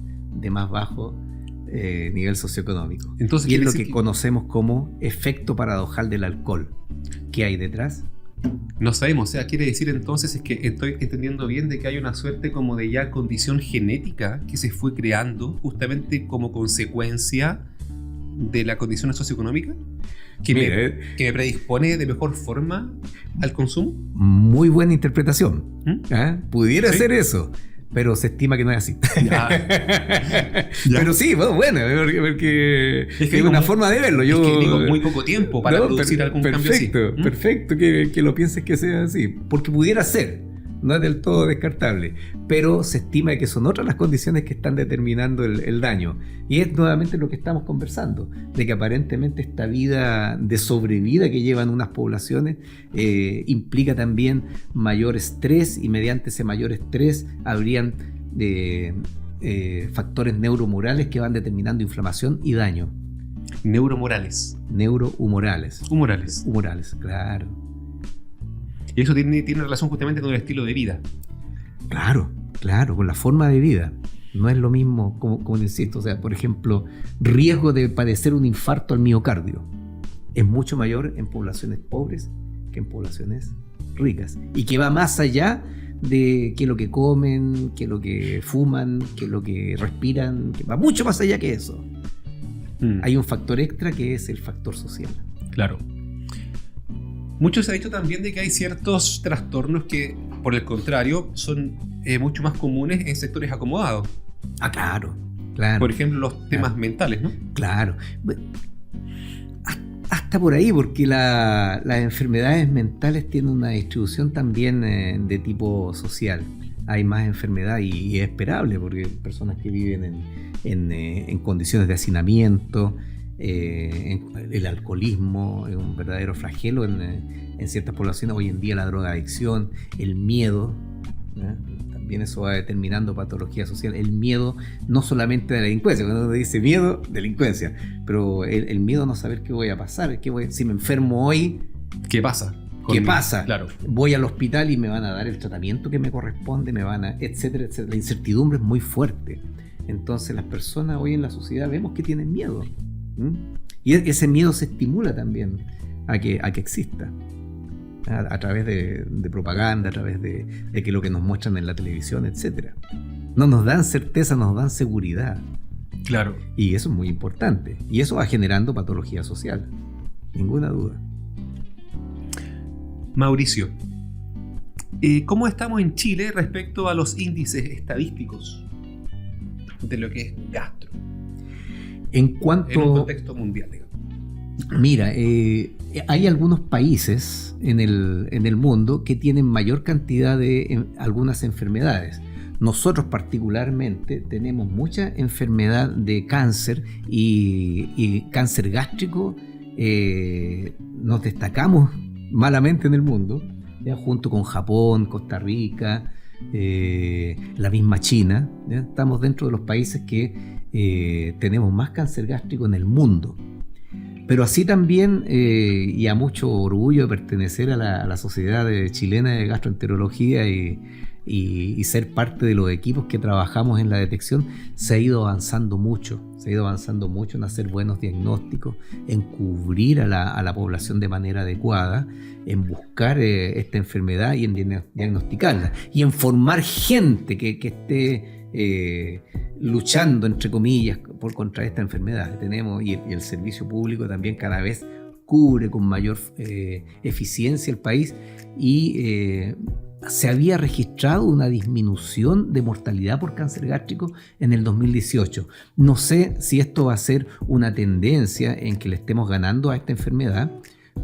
Speaker 2: de más bajo nivel socioeconómico. Entonces, y es lo que conocemos como efecto paradojal del alcohol. ¿Qué hay detrás?
Speaker 1: No sabemos, o sea, quiere decir entonces, es que estoy entendiendo bien, de que hay una suerte como de ya condición genética que se fue creando justamente como consecuencia de la condición socioeconómica que me predispone de mejor forma al consumo.
Speaker 2: Muy buena interpretación. Pudiera ser eso, pero se estima que no es así. Ya. Pero sí, bueno, porque es una forma de verlo. Yo
Speaker 1: tengo muy poco tiempo para producir algún cambio así.
Speaker 2: Perfecto que lo pienses que sea así, porque pudiera ser. No es del todo descartable, pero se estima que son otras las condiciones que están determinando el daño. Y es nuevamente lo que estamos conversando, de que aparentemente esta vida de sobrevida que llevan unas poblaciones implica también mayor estrés, y mediante ese mayor estrés habrían factores neurohumorales que van determinando inflamación y daño.
Speaker 1: Neurohumorales,
Speaker 2: claro.
Speaker 1: Y eso tiene relación justamente con el estilo de vida.
Speaker 2: Claro, con la forma de vida. No es lo mismo, como insisto, o sea, por ejemplo, riesgo de padecer un infarto al miocardio es mucho mayor en poblaciones pobres que en poblaciones ricas. Y que va más allá de qué es lo que comen, qué es lo que fuman, qué es lo que respiran, que va mucho más allá que eso. Hay un factor extra que es el factor social.
Speaker 1: Claro. Mucho se ha dicho también de que hay ciertos trastornos que, por el contrario, son mucho más comunes en sectores acomodados.
Speaker 2: Ah, claro, claro.
Speaker 1: Por ejemplo, los temas mentales, ¿no?
Speaker 2: Claro. Hasta por ahí, porque las enfermedades mentales tienen una distribución también de tipo social. Hay más enfermedad y es esperable, porque personas que viven en condiciones de hacinamiento, el alcoholismo es un verdadero flagelo en ciertas poblaciones. Hoy en día la drogadicción, el miedo, ¿eh? También eso va determinando patología social. El miedo no solamente de la delincuencia, cuando uno dice miedo, delincuencia, pero el miedo a no saber qué voy a pasar, si me enfermo hoy,
Speaker 1: ¿qué pasa?
Speaker 2: ¿Qué pasa?
Speaker 1: Claro.
Speaker 2: Voy al hospital y me van a dar el tratamiento que me corresponde, etcétera, etcétera. La incertidumbre es muy fuerte. Entonces las personas hoy en la sociedad vemos que tienen miedo. Y ese miedo se estimula también a que exista. A través de propaganda, a través de que lo que nos muestran en la televisión, etcétera. No nos dan certeza, nos dan seguridad.
Speaker 1: Claro.
Speaker 2: Y eso es muy importante. Y eso va generando patología social. Ninguna duda.
Speaker 1: Mauricio, ¿cómo estamos en Chile respecto a los índices estadísticos de lo que es gastro?
Speaker 2: En cuanto...
Speaker 1: En un contexto mundial, digamos.
Speaker 2: Mira, hay algunos países en el mundo que tienen mayor cantidad de algunas enfermedades. Nosotros particularmente tenemos mucha enfermedad de cáncer y cáncer gástrico. Nos destacamos malamente en el mundo, ¿ya? Junto con Japón, Costa Rica, la misma China, ¿ya? Estamos dentro de los países que tenemos más cáncer gástrico en el mundo. Pero así también, y a mucho orgullo de pertenecer a la Sociedad Chilena de Gastroenterología y ser parte de los equipos que trabajamos en la detección, se ha ido avanzando mucho en hacer buenos diagnósticos, en cubrir a la población de manera adecuada, en buscar esta enfermedad y en diagnosticarla, y en formar gente que esté luchando, entre comillas, contra esta enfermedad. Tenemos, y el servicio público también cada vez cubre con mayor eficiencia el país, y se había registrado una disminución de mortalidad por cáncer gástrico en el 2018. No sé si esto va a ser una tendencia en que le estemos ganando a esta enfermedad,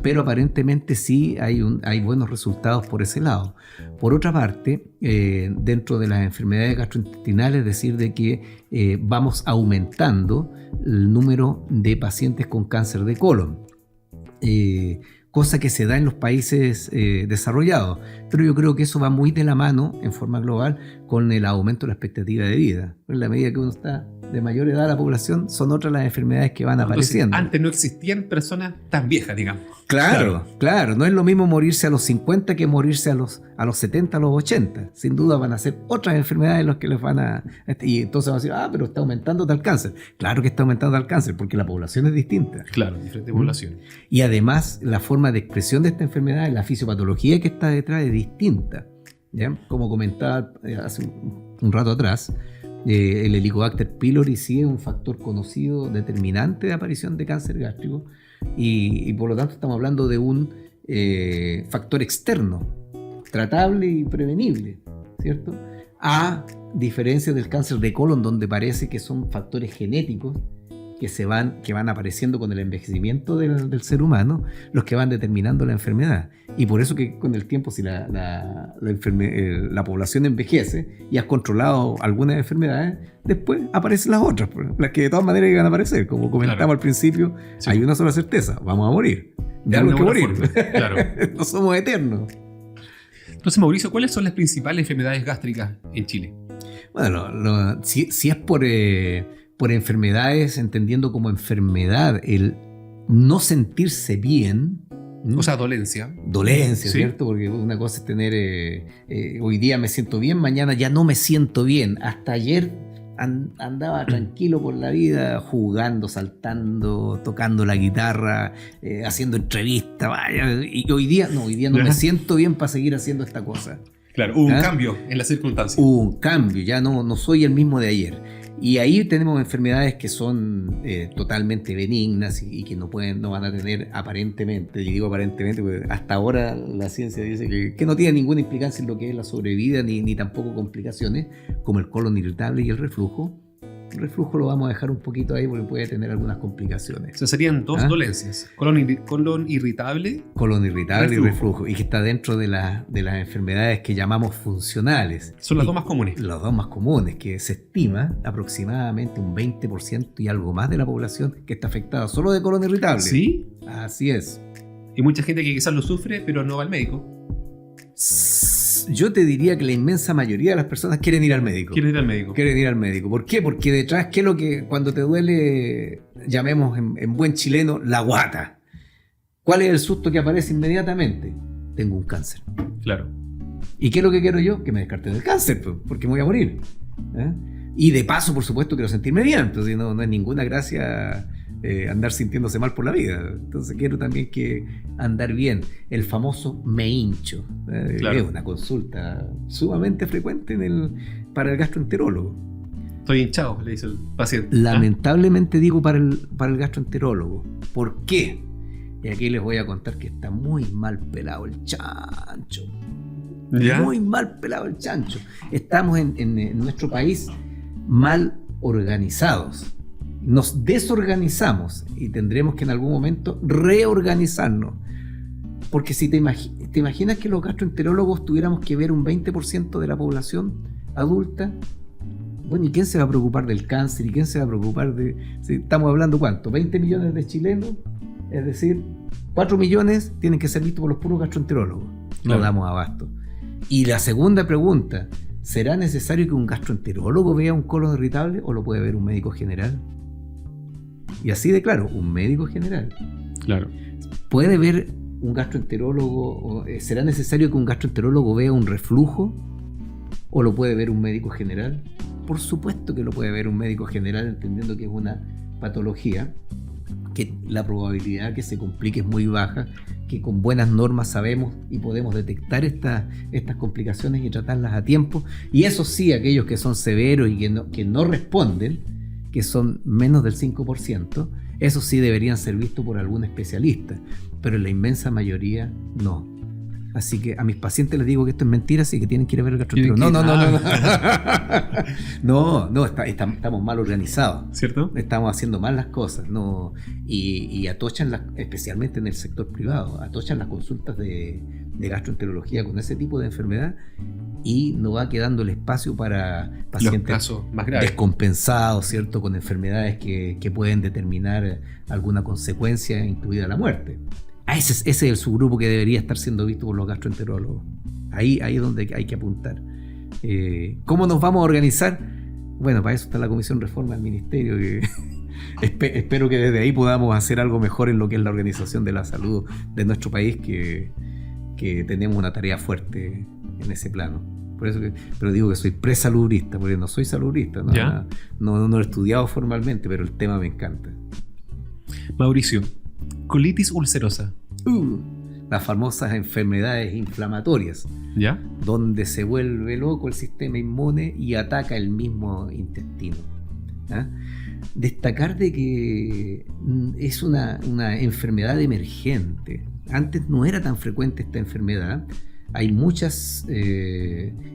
Speaker 2: pero aparentemente sí hay buenos resultados por ese lado. Por otra parte, dentro de las enfermedades gastrointestinales, es decir, de que vamos aumentando el número de pacientes con cáncer de colon. Cosa que se da en los países desarrollados, pero yo creo que eso va muy de la mano en forma global con el aumento de la expectativa de vida. En la medida que uno está de mayor edad, la población, son otras las enfermedades que van apareciendo.
Speaker 1: Antes no existían personas tan viejas, digamos.
Speaker 2: Claro, no es lo mismo morirse a los 50 que morirse a los 70, a los 80. Sin duda van a ser otras enfermedades las que les van a... Y entonces van a decir, pero está aumentando tal cáncer. Claro que está aumentando tal cáncer, porque la población es distinta.
Speaker 1: Claro, diferente población.
Speaker 2: Y además, la forma de expresión de esta enfermedad, la fisiopatología que está detrás es distinta, ¿ya? Como comentaba hace un rato atrás, el Helicobacter pylori sí es un factor conocido determinante de aparición de cáncer gástrico, y por lo tanto estamos hablando de un factor externo, tratable y prevenible, ¿cierto? A diferencia del cáncer de colon, donde parece que son factores genéticos que van apareciendo con el envejecimiento del ser humano, los que van determinando la enfermedad. Y por eso que con el tiempo, si la población envejece y has controlado algunas enfermedades, después aparecen las otras, las que de todas maneras iban a aparecer. Como comentamos al principio, sí. Hay una sola certeza: vamos a morir. De algo que morir. Claro. No somos eternos.
Speaker 1: Entonces, Mauricio, ¿cuáles son las principales enfermedades gástricas en Chile?
Speaker 2: Bueno, si es por enfermedades, entendiendo como enfermedad el no sentirse bien.
Speaker 1: O sea, dolencia.
Speaker 2: Dolencia, ¿sí? ¿Cierto? Porque una cosa es tener, hoy día me siento bien, mañana ya no me siento bien. Hasta ayer andaba tranquilo por la vida, jugando, saltando, tocando la guitarra, haciendo entrevistas, y hoy día no me siento bien para seguir haciendo esta cosa.
Speaker 1: Claro, hubo un cambio en las circunstancias.
Speaker 2: Hubo un cambio, ya no soy el mismo de ayer. Y ahí tenemos enfermedades que son totalmente benignas y que no van a tener aparentemente, y digo aparentemente porque hasta ahora la ciencia dice que no tiene ninguna implicancia en lo que es la sobrevida ni tampoco complicaciones, como el colon irritable y el reflujo. El reflujo lo vamos a dejar un poquito ahí porque puede tener algunas complicaciones.
Speaker 1: O sea, serían dos dolencias: colon irritable.
Speaker 2: Colon irritable y reflujo. Y que está dentro de las enfermedades que llamamos funcionales.
Speaker 1: Son las dos más comunes.
Speaker 2: Las dos más comunes, que se estima aproximadamente un 20% y algo más de la población que está afectada solo de colon irritable.
Speaker 1: ¿Sí?
Speaker 2: Así es.
Speaker 1: Y mucha gente que quizás lo sufre, pero no va al médico.
Speaker 2: Yo te diría que la inmensa mayoría de las personas quieren ir al médico.
Speaker 1: Quieren ir al médico.
Speaker 2: Quieren ir al médico. ¿Por qué? Porque detrás, ¿qué es lo que cuando te duele, llamemos en buen chileno, la guata? ¿Cuál es el susto que aparece inmediatamente? Tengo un cáncer.
Speaker 1: Claro.
Speaker 2: ¿Y qué es lo que quiero yo? Que me descarten del cáncer, porque me voy a morir. Y de paso, por supuesto, quiero sentirme bien. Entonces no es ninguna gracia andar sintiéndose mal por la vida. Entonces quiero también que andar bien. El famoso me hincho.
Speaker 1: Claro.
Speaker 2: Es una consulta sumamente frecuente para el gastroenterólogo.
Speaker 1: Estoy hinchado, le dice el paciente.
Speaker 2: Lamentablemente digo para el gastroenterólogo. ¿Por qué? Y aquí les voy a contar que está muy mal pelado el chancho.
Speaker 1: ¿Ya?
Speaker 2: Muy mal pelado el chancho. Estamos en nuestro país mal organizados. Nos desorganizamos y tendremos que en algún momento reorganizarnos. Porque si te imaginas que los gastroenterólogos tuviéramos que ver un 20% de la población adulta, bueno, ¿y quién se va a preocupar del cáncer? ¿Y quién se va a preocupar de... Si estamos hablando, ¿cuánto? 20 millones de chilenos, es decir, 4 millones tienen que ser vistos por los puros gastroenterólogos. No damos abasto. Y la segunda pregunta, ¿será necesario que un gastroenterólogo vea un colon irritable o lo puede ver un médico general? Y así de claro, un médico general.
Speaker 1: Claro.
Speaker 2: ¿Puede ver un gastroenterólogo? ¿Será necesario que un gastroenterólogo vea un reflujo? ¿O lo puede ver un médico general? Por supuesto que lo puede ver un médico general, entendiendo que es una patología, que la probabilidad que se complique es muy baja, que con buenas normas sabemos y podemos detectar estas complicaciones y tratarlas a tiempo. Y eso sí, aquellos que son severos y que no responden, que son menos del 5%, eso sí deberían ser vistos por algún especialista, pero en la inmensa mayoría no. Así que a mis pacientes les digo que esto es mentira, así que tienen que ir a ver el gastroenterólogo. No, estamos mal organizados.
Speaker 1: ¿Cierto?
Speaker 2: Estamos haciendo mal las cosas, no, y atochan, especialmente en el sector privado, atochan las consultas de gastroenterología con ese tipo de enfermedad y no va quedando el espacio para pacientes
Speaker 1: los casos más graves,
Speaker 2: descompensados, ¿cierto? Con enfermedades que pueden determinar alguna consecuencia, incluida la muerte. Ese es el subgrupo que debería estar siendo visto por los gastroenterólogos. Ahí es donde hay que apuntar. ¿Cómo nos vamos a organizar? Bueno, para eso está la Comisión Reforma del Ministerio. Espero que desde ahí podamos hacer algo mejor en lo que es la organización de la salud de nuestro país, que tenemos una tarea fuerte en ese plano. Por eso pero digo que soy presalubrista, porque no soy salubrista, no lo he estudiado formalmente, pero el tema me encanta.
Speaker 1: Mauricio, colitis ulcerosa.
Speaker 2: Las famosas enfermedades inflamatorias,
Speaker 1: ¿ya?
Speaker 2: Donde se vuelve loco el sistema inmune y ataca el mismo intestino. Destacar de que es una enfermedad emergente. Antes no era tan frecuente esta enfermedad. Hay muchas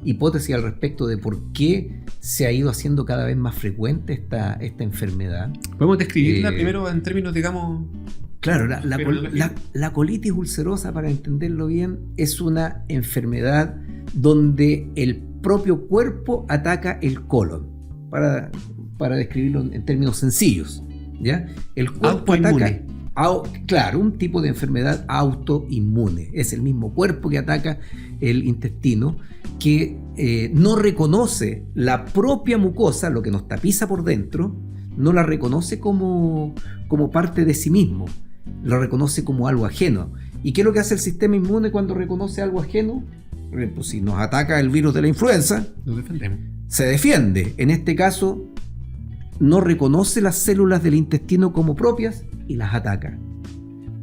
Speaker 2: hipótesis al respecto de por qué se ha ido haciendo cada vez más frecuente esta enfermedad.
Speaker 1: ¿Podemos describirla primero en términos, digamos?
Speaker 2: Claro, la colitis ulcerosa, para entenderlo bien, es una enfermedad donde el propio cuerpo ataca el colon. Para describirlo en términos sencillos, ¿ya? El cuerpo ataca... Claro, un tipo de enfermedad autoinmune. Es el mismo cuerpo que ataca el intestino, que no reconoce la propia mucosa, lo que nos tapiza por dentro, no la reconoce como parte de sí mismo, lo reconoce como algo ajeno. ¿Y qué es lo que hace el sistema inmune cuando reconoce algo ajeno? Pues si nos ataca el virus de la influenza,
Speaker 1: nos defendemos.
Speaker 2: Se defiende. En este caso, no reconoce las células del intestino como propias y las ataca.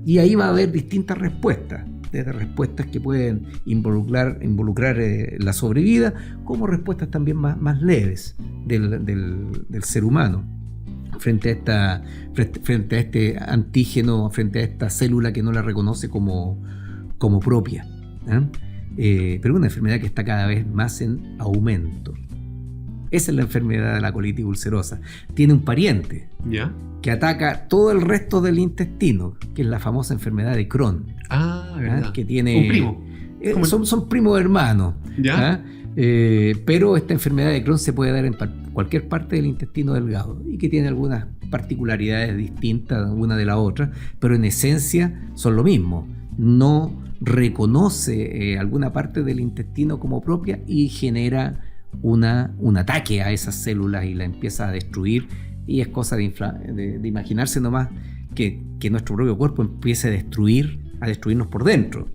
Speaker 2: Y ahí va a haber distintas respuestas. desde respuestas que pueden involucrar la sobrevida, como respuestas también más leves del ser humano frente a este antígeno, frente a esta célula que no la reconoce como propia. Pero es una enfermedad que está cada vez más en aumento. Esa es la enfermedad de la colitis ulcerosa. Tiene un pariente que ataca todo el resto del intestino, que es la famosa enfermedad de Crohn.
Speaker 1: ¿Verdad?
Speaker 2: Que tiene
Speaker 1: un primo.
Speaker 2: Son primos hermanos. Pero esta enfermedad de Crohn se puede dar en cualquier parte del intestino delgado y que tiene algunas particularidades distintas una de la otra, pero en esencia son lo mismo. No reconoce alguna parte del intestino como propia y genera un ataque a esas células y la empieza a destruir, y es cosa de imaginarse nomás que nuestro propio cuerpo empiece a destruirnos por dentro.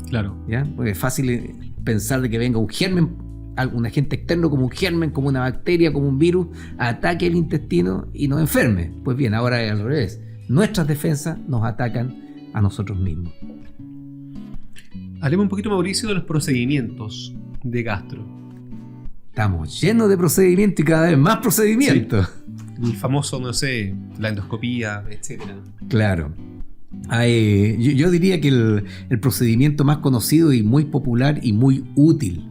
Speaker 1: Claro.
Speaker 2: ¿Ya? Porque es fácil pensar de que venga un germen, algún agente externo como un germen, como una bacteria, como un virus, ataque el intestino y nos enferme. Pues bien, ahora es al revés. Nuestras defensas nos atacan a nosotros mismos.
Speaker 1: Hablemos un poquito, Mauricio, de los procedimientos de gastro.
Speaker 2: Estamos llenos de procedimientos y cada vez más procedimientos.
Speaker 1: Sí. El famoso, no sé, la endoscopía, etcétera.
Speaker 2: Claro. Yo diría que el procedimiento más conocido y muy popular y muy útil,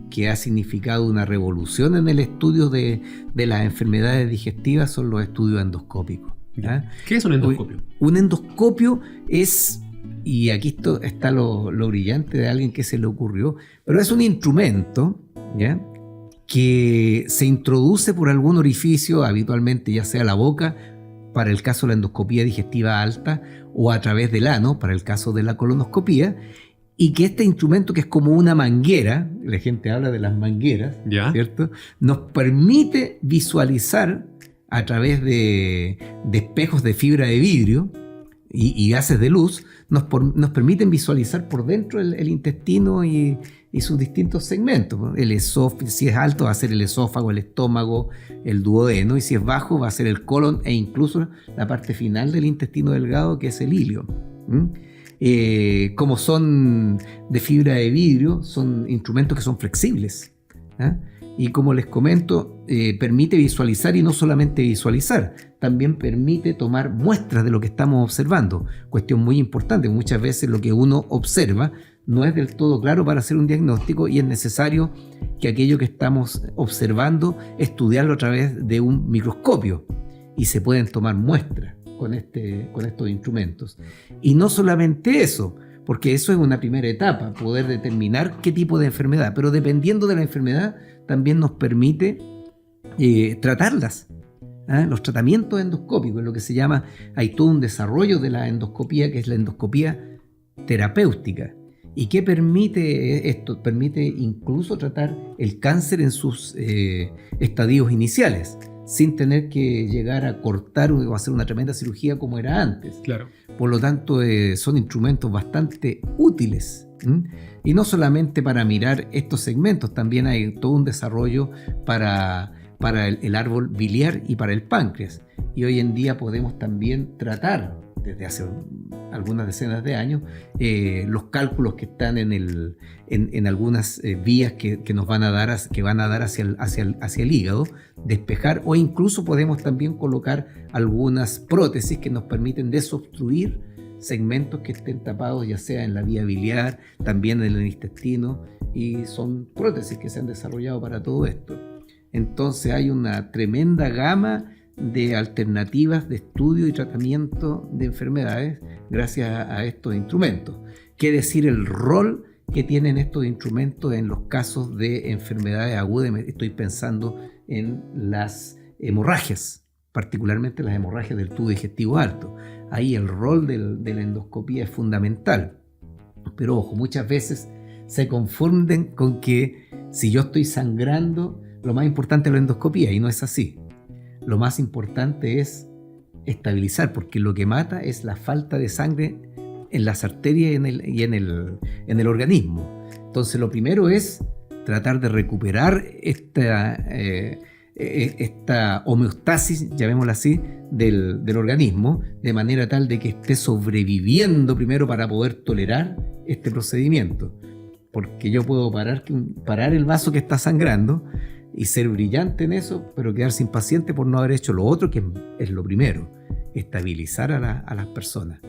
Speaker 2: que ha significado una revolución en el estudio de las enfermedades digestivas, son los estudios endoscópicos. ¿Ya?
Speaker 1: ¿Qué es un endoscopio?
Speaker 2: Un endoscopio es, y aquí está lo brillante de alguien que se le ocurrió, pero es un instrumento, ¿ya?, que se introduce por algún orificio, habitualmente ya sea la boca, para el caso de la endoscopía digestiva alta, o a través del ano, para el caso de la colonoscopía, y que este instrumento, que es como una manguera, la gente habla de las mangueras, ¿cierto?, nos permite visualizar a través de espejos de fibra de vidrio y haces de luz, nos permiten visualizar por dentro el intestino y sus distintos segmentos. El esófago, si es alto va a ser el esófago, el estómago, el duodeno, y si es bajo va a ser el colon e incluso la parte final del intestino delgado, que es el ilio. Como son de fibra de vidrio, son instrumentos que son flexibles. Y como les comento, permite visualizar, y no solamente visualizar, también permite tomar muestras de lo que estamos observando. Cuestión muy importante, muchas veces lo que uno observa no es del todo claro para hacer un diagnóstico, y es necesario que aquello que estamos observando estudiarlo a través de un microscopio, y se pueden tomar muestras con estos instrumentos. Y no solamente eso, porque eso es una primera etapa, poder determinar qué tipo de enfermedad, pero dependiendo de la enfermedad también nos permite tratarlas. Los tratamientos endoscópicos, lo que se llama, hay todo un desarrollo de la endoscopía, que es la endoscopía terapéutica. ¿Y qué permite esto? Permite incluso tratar el cáncer en sus estadios iniciales, sin tener que llegar a cortar o hacer una tremenda cirugía como era antes. Claro. Por lo tanto, son instrumentos bastante útiles. Y no solamente para mirar estos segmentos, también hay todo un desarrollo para el árbol biliar y para el páncreas. Y hoy en día podemos también tratar, desde hace algunas decenas de años, los cálculos que están en algunas vías que van a dar hacia el hígado, despejar, o incluso podemos también colocar algunas prótesis que nos permiten desobstruir segmentos que estén tapados, ya sea en la vía biliar, también en el intestino, y son prótesis que se han desarrollado para todo esto. Entonces hay una tremenda gama de alternativas de estudio y tratamiento de enfermedades gracias a estos instrumentos. ¿Qué decir el rol que tienen estos instrumentos en los casos de enfermedades agudas? Estoy pensando en las hemorragias, particularmente las hemorragias del tubo digestivo alto. Ahí el rol de la endoscopía es fundamental. Pero ojo, muchas veces se confunden con que si yo estoy sangrando, lo más importante es la endoscopía, y no es así. Lo más importante es estabilizar, porque lo que mata es la falta de sangre en las arterias y en el organismo. Entonces lo primero es tratar de recuperar esta homeostasis, llamémosla así, del organismo, de manera tal de que esté sobreviviendo primero para poder tolerar este procedimiento. Porque yo puedo parar el vaso que está sangrando y ser brillante en eso, pero quedarse impaciente por no haber hecho lo otro, que es lo primero, estabilizar a las personas.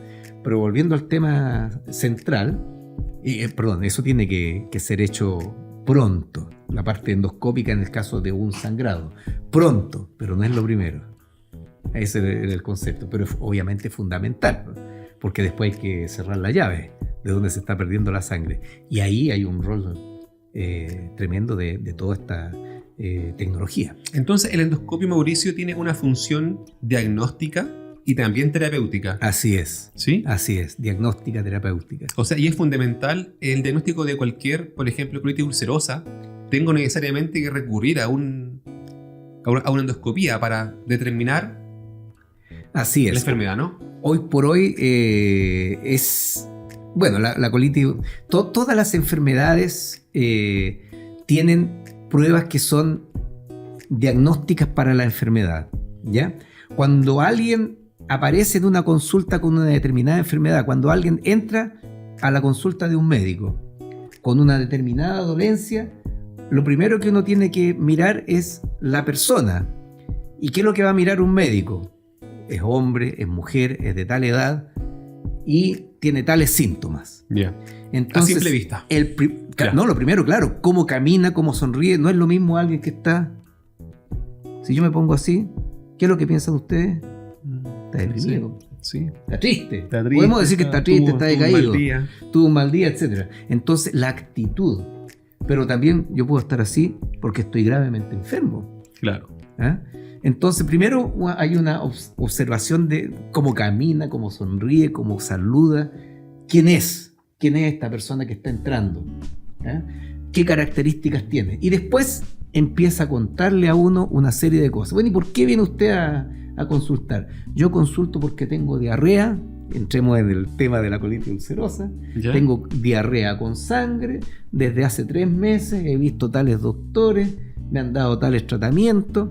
Speaker 2: Pero volviendo al tema central, eso tiene que ser hecho pronto, la parte endoscópica en el caso de un sangrado. Pronto, pero no es lo primero. Ese es el concepto, pero obviamente es fundamental, porque después hay que cerrar la llave de donde se está perdiendo la sangre. Y ahí hay un rol tremendo de toda esta tecnología.
Speaker 1: Entonces, el endoscopio, Mauricio, tiene una función diagnóstica y también terapéutica.
Speaker 2: Así es.
Speaker 1: ¿Sí?
Speaker 2: Así es, diagnóstica, terapéutica.
Speaker 1: O sea, y es fundamental el diagnóstico de cualquier, por ejemplo, colitis ulcerosa. Tengo necesariamente que recurrir a una endoscopía para determinar
Speaker 2: Así es.
Speaker 1: la enfermedad, ¿no?
Speaker 2: Hoy por hoy bueno, la colitis, todas las enfermedades tienen pruebas que son diagnósticas para la enfermedad, ¿ya? Cuando alguien aparece en una consulta con una determinada enfermedad, cuando alguien entra a la consulta de un médico con una determinada dolencia, lo primero que uno tiene que mirar es la persona. ¿Y qué es lo que va a mirar un médico? Es hombre, es mujer, es de tal edad y tiene tales síntomas.
Speaker 1: Yeah.
Speaker 2: Entonces,
Speaker 1: a simple vista.
Speaker 2: No, lo primero, claro, cómo camina, cómo sonríe. No es lo mismo alguien que está... Si yo me pongo así, ¿qué es lo que piensan ustedes? Está deprimido.
Speaker 1: Sí.
Speaker 2: Está triste.
Speaker 1: Está triste.
Speaker 2: Podemos decir que está triste, está decaído.
Speaker 1: Tuvo
Speaker 2: un mal día, etc. Entonces, la actitud. Pero también yo puedo estar así porque estoy gravemente enfermo.
Speaker 1: Claro.
Speaker 2: ¿Ah? Entonces, primero hay una observación de cómo camina, cómo sonríe, cómo saluda. ¿Quién es? ¿Quién es esta persona que está entrando? ¿Ah? ¿Qué características tiene? Y después empieza a contarle a uno una serie de cosas. Bueno, ¿y por qué viene usted a consultar? Yo consulto porque tengo diarrea. Entremos en el tema de la colitis ulcerosa. ¿Ya? Tengo diarrea con sangre. Desde hace 3 meses he visto tales doctores. Me han dado tales tratamientos.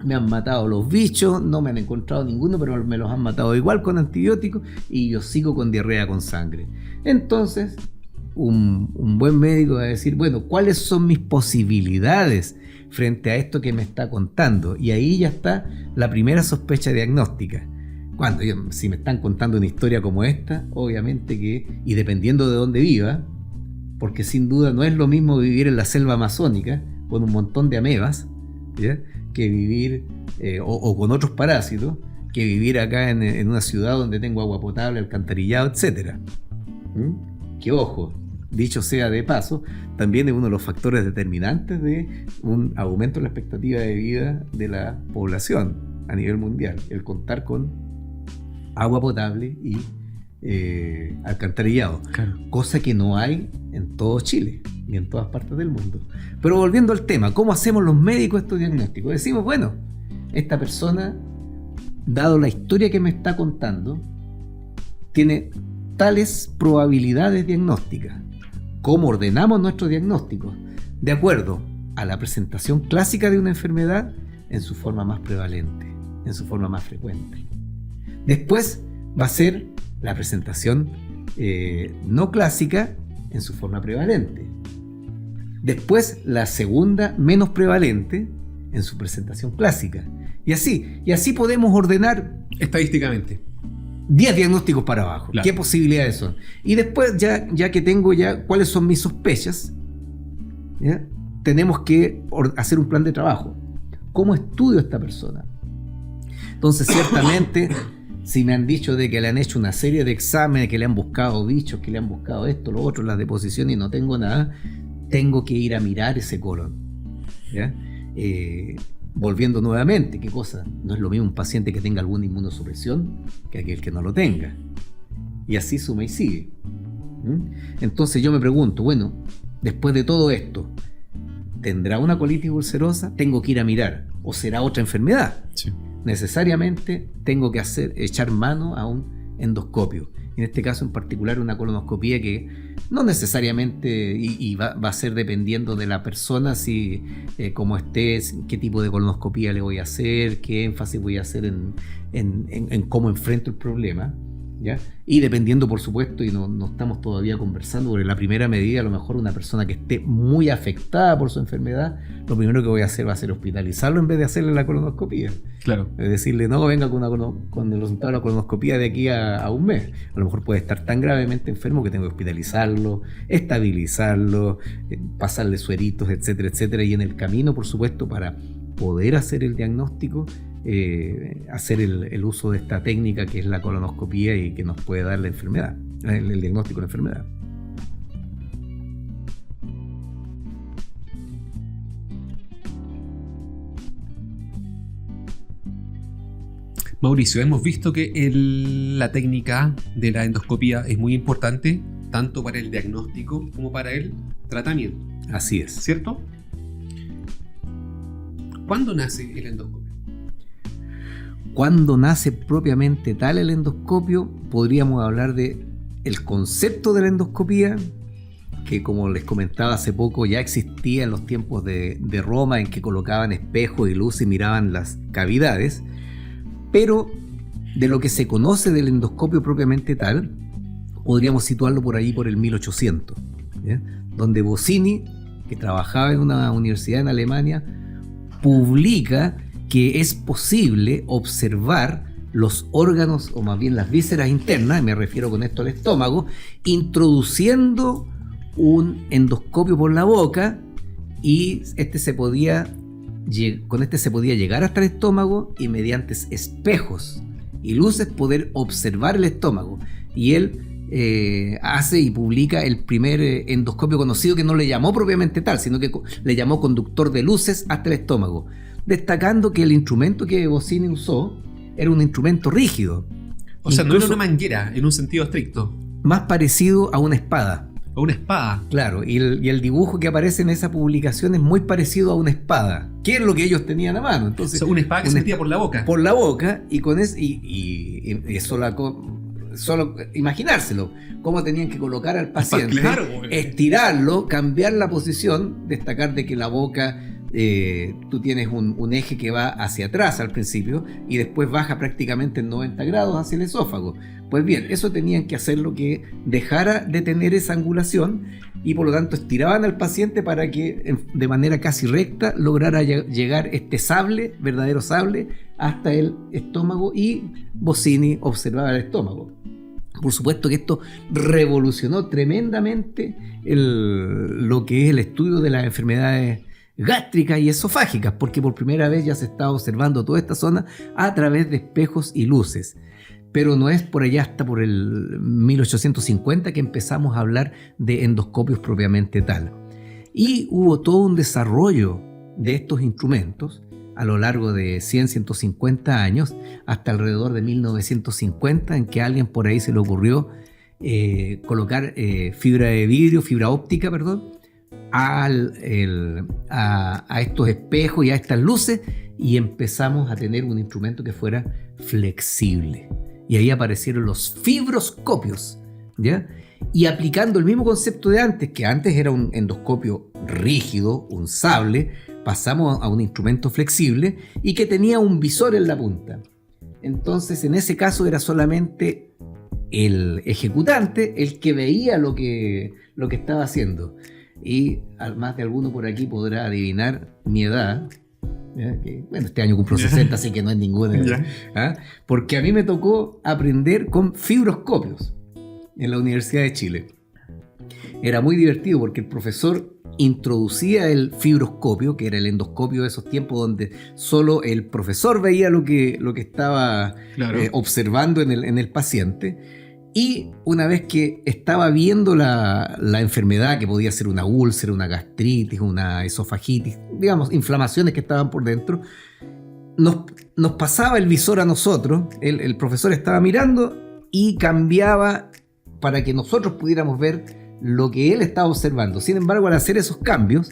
Speaker 2: Me han matado los bichos, no me han encontrado ninguno, pero me los han matado igual con antibióticos y yo sigo con diarrea con sangre. Entonces, un buen médico va a decir, bueno, ¿cuáles son mis posibilidades frente a esto que me está contando? Y ahí ya está la primera sospecha diagnóstica. Si me están contando una historia como esta, obviamente que, y dependiendo de dónde viva, porque sin duda no es lo mismo vivir en la selva amazónica con un montón de amebas, ¿ya?, que vivir, o con otros parásitos, que vivir acá en una ciudad donde tengo agua potable, alcantarillado, etc. Que ojo, dicho sea de paso, también es uno de los factores determinantes de un aumento en la expectativa de vida de la población a nivel mundial, el contar con agua potable y alcantarillado, claro. Cosa que no hay en todo Chile ni en todas partes del mundo. Pero volviendo al tema, ¿cómo hacemos los médicos estos diagnósticos? Decimos, bueno, esta persona, dado la historia que me está contando, tiene tales probabilidades diagnósticas. ¿Cómo ordenamos nuestros diagnósticos? De acuerdo a la presentación clásica de una enfermedad en su forma más prevalente, en su forma más frecuente. Después va a ser la presentación no clásica en su forma prevalente. Después la segunda menos prevalente en su presentación clásica. Y así podemos ordenar
Speaker 1: estadísticamente
Speaker 2: 10 diagnósticos para abajo. Claro. ¿Qué posibilidades son? Y después ya que tengo cuáles son mis sospechas, ¿ya?, tenemos que hacer un plan de trabajo. ¿Cómo estudio a esta persona? Entonces, ciertamente, si me han dicho de que le han hecho una serie de exámenes, que le han buscado bichos, que le han buscado esto, lo otro, las deposiciones y no tengo nada, tengo que ir a mirar ese colon, ¿ya? Volviendo nuevamente, ¿qué cosa? No es lo mismo un paciente que tenga alguna inmunosupresión que aquel que no lo tenga. Y así suma y sigue. Entonces yo me pregunto, bueno, después de todo esto, ¿tendrá una colitis ulcerosa? Tengo que ir a mirar. ¿O será otra enfermedad? Sí. Necesariamente tengo que echar mano a un endoscopio. en este caso en particular una colonoscopía que no necesariamente y va a ser dependiendo de la persona, si cómo estés, qué tipo de colonoscopía le voy a hacer, qué énfasis voy a hacer en cómo enfrento el problema, ¿ya? Y dependiendo, por supuesto, y no estamos todavía conversando, porque la primera medida, a lo mejor una persona que esté muy afectada por su enfermedad, lo primero que voy a hacer va a ser hospitalizarlo en vez de hacerle la colonoscopía.
Speaker 1: Claro.
Speaker 2: Es decirle, no, venga con el resultado de la colonoscopía de aquí a un mes. A lo mejor puede estar tan gravemente enfermo que tengo que hospitalizarlo, estabilizarlo, pasarle sueritos, etcétera, etcétera. Y en el camino, por supuesto, para poder hacer el diagnóstico, hacer el uso de esta técnica que es la colonoscopía y que nos puede dar la enfermedad, el diagnóstico de la enfermedad.
Speaker 1: Mauricio, hemos visto que la técnica de la endoscopía es muy importante tanto para el diagnóstico como para el tratamiento.
Speaker 2: Así es.
Speaker 1: ¿Cierto? ¿Cuándo nace el endoscopio?
Speaker 2: Cuando nace propiamente tal el endoscopio, podríamos hablar de el concepto de la endoscopía, que como les comentaba hace poco ya existía en los tiempos de Roma, en que colocaban espejos y luces y miraban las cavidades, pero de lo que se conoce del endoscopio propiamente tal, podríamos situarlo por ahí por el 1800, ¿ya? Donde Bossini, que trabajaba en una universidad en Alemania, publica que es posible observar los órganos, o más bien las vísceras internas, me refiero con esto al estómago, introduciendo un endoscopio por la boca, y con este se podía llegar hasta el estómago y mediante espejos y luces poder observar el estómago. Y él hace y publica el primer endoscopio conocido, que no le llamó propiamente tal, sino que le llamó conductor de luces hasta el estómago, destacando que el instrumento que Bossini usó era un instrumento rígido.
Speaker 1: O sea, no era una manguera en un sentido estricto.
Speaker 2: Más parecido a una espada.
Speaker 1: A una espada.
Speaker 2: Claro, y el dibujo que aparece en esa publicación es muy parecido a una espada, que es lo que ellos tenían a mano. Entonces,
Speaker 1: o sea, una espada que se metía por la boca.
Speaker 2: Por la boca, y con eso, y eso solo imaginárselo, cómo tenían que colocar al paciente,
Speaker 1: claro,
Speaker 2: estirarlo, cambiar la posición, destacar de que la boca, tú tienes un eje que va hacia atrás al principio y después baja prácticamente en 90 grados hacia el esófago. Pues bien, eso tenían que hacerlo que dejara de tener esa angulación, y por lo tanto estiraban al paciente para que de manera casi recta lograra llegar este sable, verdadero sable, hasta el estómago, y Bossini observaba el estómago. Por supuesto que esto revolucionó tremendamente lo que es el estudio de las enfermedades gástricas y esofágicas, porque por primera vez ya se estaba observando toda esta zona a través de espejos y luces. Pero no es por allá hasta por el 1850 que empezamos a hablar de endoscopios propiamente tal. Y hubo todo un desarrollo de estos instrumentos a lo largo de 100-150 años, hasta alrededor de 1950, en que a alguien por ahí se le ocurrió colocar fibra óptica, a estos espejos y a estas luces, y empezamos a tener un instrumento que fuera flexible. Y ahí aparecieron los fibroscopios, ¿ya? Y aplicando el mismo concepto de antes, que antes era un endoscopio rígido, un sable, pasamos a un instrumento flexible y que tenía un visor en la punta. Entonces, en ese caso era solamente el ejecutante el que veía lo que estaba haciendo. Y más de alguno por aquí podrá adivinar mi edad. Que, bueno, este año cumplo 60, así que no es ninguna. Porque a mí me tocó aprender con fibroscopios en la Universidad de Chile. Era muy divertido porque el profesor introducía el fibroscopio, que era el endoscopio de esos tiempos donde solo el profesor veía lo que estaba observando en el paciente. Y una vez que estaba viendo la enfermedad, que podía ser una úlcera, una gastritis, una esofagitis, digamos, inflamaciones que estaban por dentro, nos pasaba el visor a nosotros, el profesor estaba mirando y cambiaba para que nosotros pudiéramos ver lo que él estaba observando. Sin embargo, al hacer esos cambios,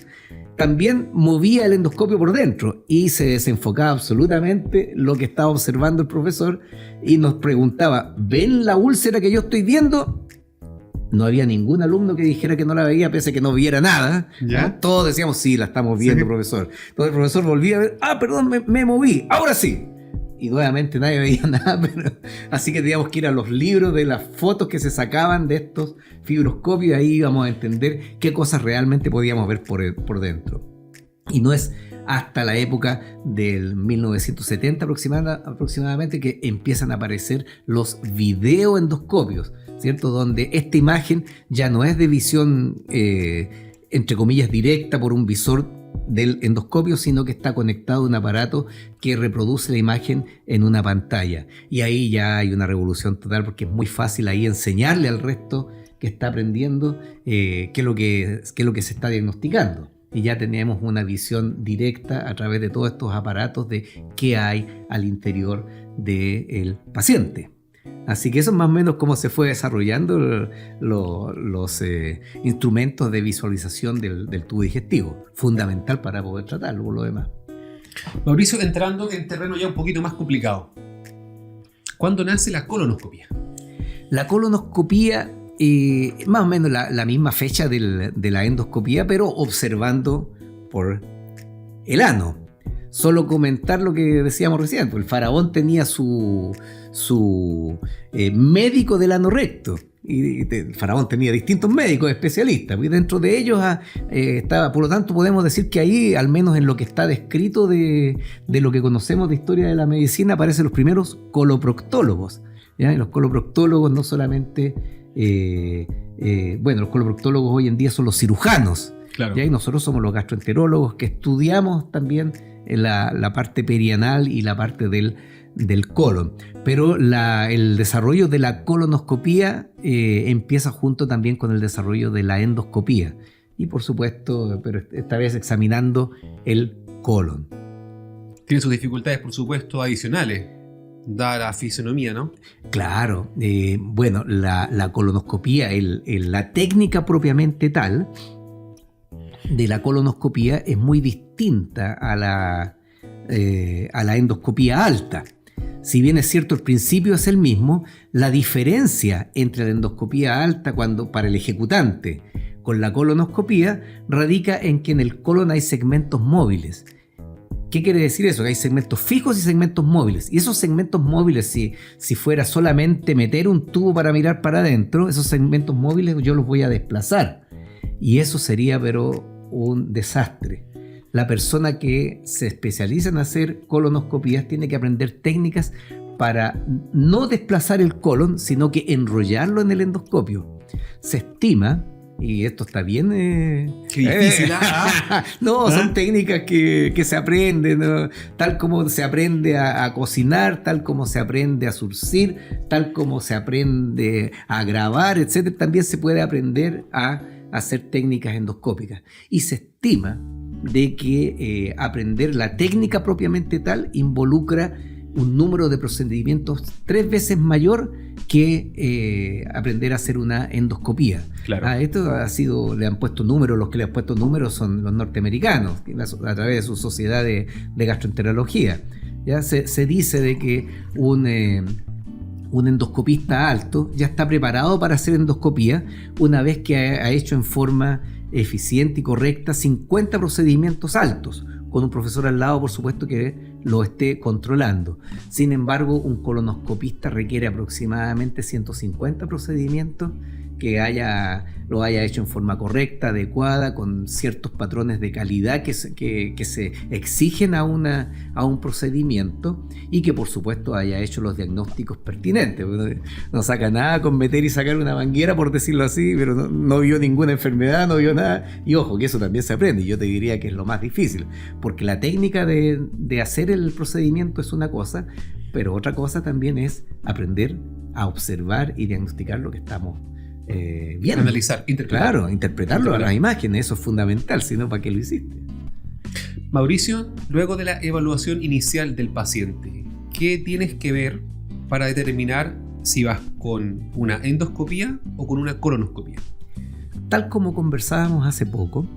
Speaker 2: también movía el endoscopio por dentro y se desenfocaba absolutamente lo que estaba observando el profesor y nos preguntaba, ¿ven la úlcera que yo estoy viendo? No había ningún alumno que dijera que no la veía, pese a que no viera nada. ¿Ya? Todos decíamos, sí, la estamos viendo, sí, profesor. Entonces el profesor volvía a ver, perdón, me moví, ahora sí. Y nuevamente nadie veía nada, así que teníamos que ir a los libros de las fotos que se sacaban de estos fibroscopios y ahí íbamos a entender qué cosas realmente podíamos ver por dentro. Y no es hasta la época del 1970 aproximadamente que empiezan a aparecer los videoendoscopios, ¿cierto? Donde esta imagen ya no es de visión, entre comillas, directa por un visor del endoscopio, sino que está conectado a un aparato que reproduce la imagen en una pantalla. Y ahí ya hay una revolución total, porque es muy fácil ahí enseñarle al resto que está aprendiendo qué es lo que se está diagnosticando. Y ya tenemos una visión directa a través de todos estos aparatos de qué hay al interior del paciente. Así que eso es más o menos cómo se fue desarrollando los instrumentos de visualización del tubo digestivo. Fundamental para poder tratarlo por lo demás.
Speaker 1: Mauricio, entrando en terreno ya un poquito más complicado. ¿Cuándo nace la colonoscopia?
Speaker 2: La colonoscopia, más o menos la misma fecha de la endoscopia, pero observando por el ano. Solo comentar lo que decíamos recién, el faraón tenía su médico del ano recto. Y el faraón tenía distintos médicos especialistas, y dentro de ellos estaba, por lo tanto podemos decir que ahí, al menos en lo que está descrito de lo que conocemos de historia de la medicina, aparecen los primeros coloproctólogos, ¿ya? Y los coloproctólogos no solamente, los coloproctólogos hoy en día son los cirujanos, claro. ¿Ya? Y nosotros somos los gastroenterólogos que estudiamos también la parte perianal y la parte del colon. Pero el desarrollo de la colonoscopía empieza junto también con el desarrollo de la endoscopía. Y por supuesto, pero esta vez examinando el colon.
Speaker 1: Tiene sus dificultades, por supuesto, adicionales, dada la fisonomía, ¿no?
Speaker 2: Claro. La colonoscopía, la técnica propiamente tal de la colonoscopía es muy distinta a la endoscopía alta. Si bien es cierto el principio es el mismo, la diferencia entre la endoscopía alta para el ejecutante con la colonoscopía radica en que en el colon hay segmentos móviles. ¿Qué quiere decir eso? Que hay segmentos fijos y segmentos móviles. Y esos segmentos móviles, si fuera solamente meter un tubo para mirar para adentro, esos segmentos móviles yo los voy a desplazar. Y eso sería, pero un desastre. La persona que se especializa en hacer colonoscopías tiene que aprender técnicas para no desplazar el colon, sino que enrollarlo en el endoscopio. Se estima, y esto está bien...
Speaker 1: Qué difícil,
Speaker 2: No, son técnicas que se aprenden, ¿no? Tal como se aprende a cocinar, tal como se aprende a surcir, tal como se aprende a grabar, etc. También se puede aprender a hacer técnicas endoscópicas. Y se estima de que aprender la técnica propiamente tal involucra un número de procedimientos 3 veces mayor que aprender a hacer una endoscopía.
Speaker 1: Claro.
Speaker 2: Esto le han puesto números, los que le han puesto números son los norteamericanos, a través de su sociedad de gastroenterología. Ya se dice de que un endoscopista alto ya está preparado para hacer endoscopía una vez que ha hecho en forma eficiente y correcta 50 procedimientos altos, con un profesor al lado, por supuesto, que lo esté controlando. Sin embargo, un colonoscopista requiere aproximadamente 150 procedimientos que lo haya hecho en forma correcta, adecuada, con ciertos patrones de calidad que se exigen a un procedimiento, y que por supuesto haya hecho los diagnósticos pertinentes. No saca nada con meter y sacar una manguera, por decirlo así, pero no vio ninguna enfermedad, no vio nada. Y ojo, que eso también se aprende. Yo te diría que es lo más difícil, porque la técnica de hacer el procedimiento es una cosa, pero otra cosa también es aprender a observar y diagnosticar lo que estamos viendo.
Speaker 1: Analizar, interpretar.
Speaker 2: Claro, interpretarlo a las imágenes, eso es fundamental, si no, ¿para qué lo hiciste?
Speaker 1: Mauricio, luego de la evaluación inicial del paciente, ¿qué tienes que ver para determinar si vas con una endoscopía o con una colonoscopía?
Speaker 2: Tal como conversábamos hace poco,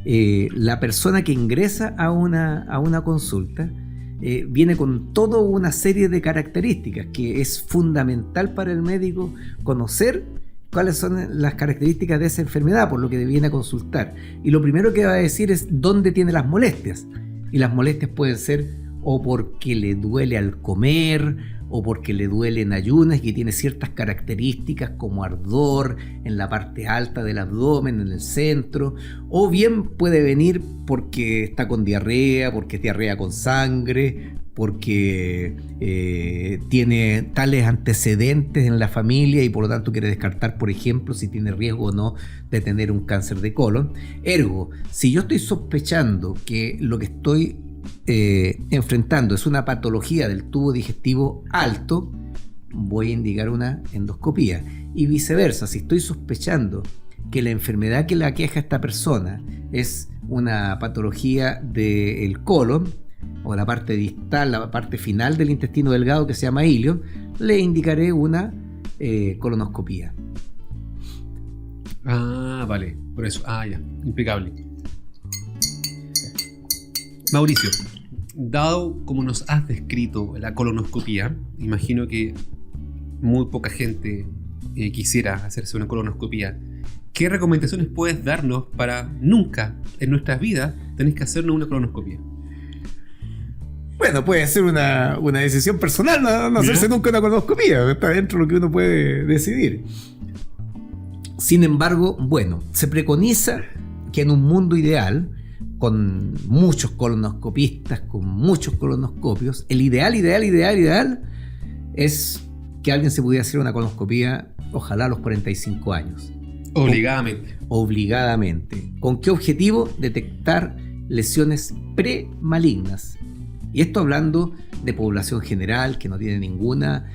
Speaker 2: la persona que ingresa a una consulta viene con toda una serie de características que es fundamental para el médico conocer cuáles son las características de esa enfermedad, por lo que viene a consultar. Y lo primero que va a decir es dónde tiene las molestias. Y las molestias pueden ser o porque le duele al comer, o porque le duele en ayunas, que tiene ciertas características como ardor en la parte alta del abdomen, en el centro, o bien puede venir porque está con diarrea, porque es diarrea con sangre, porque tiene tales antecedentes en la familia y por lo tanto quiere descartar, por ejemplo, si tiene riesgo o no de tener un cáncer de colon. Ergo, si yo estoy sospechando que lo que estoy enfrentando es una patología del tubo digestivo alto, voy a indicar una endoscopía. Y viceversa, si estoy sospechando que la enfermedad que le aqueja a esta persona es una patología del colon, o la parte distal, la parte final del intestino delgado que se llama ilion, le indicaré una colonoscopía.
Speaker 1: Ah, vale, por eso. Ah, ya, impecable. Mauricio, dado como nos has descrito la colonoscopía, imagino que muy poca gente quisiera hacerse una colonoscopía. ¿Qué recomendaciones puedes darnos para nunca en nuestras vidas tener que hacernos una colonoscopía?
Speaker 2: Bueno, puede ser una decisión personal no hacerse nunca una colonoscopía, está dentro de lo que uno puede decidir. Sin embargo, bueno, se preconiza que en un mundo ideal, con muchos colonoscopistas, con muchos colonoscopios, el ideal es que alguien se pudiera hacer una colonoscopía, ojalá a los 45 años. Obligadamente. ¿Con qué objetivo? Detectar lesiones premalignas. Y esto hablando de población general que no tiene ninguna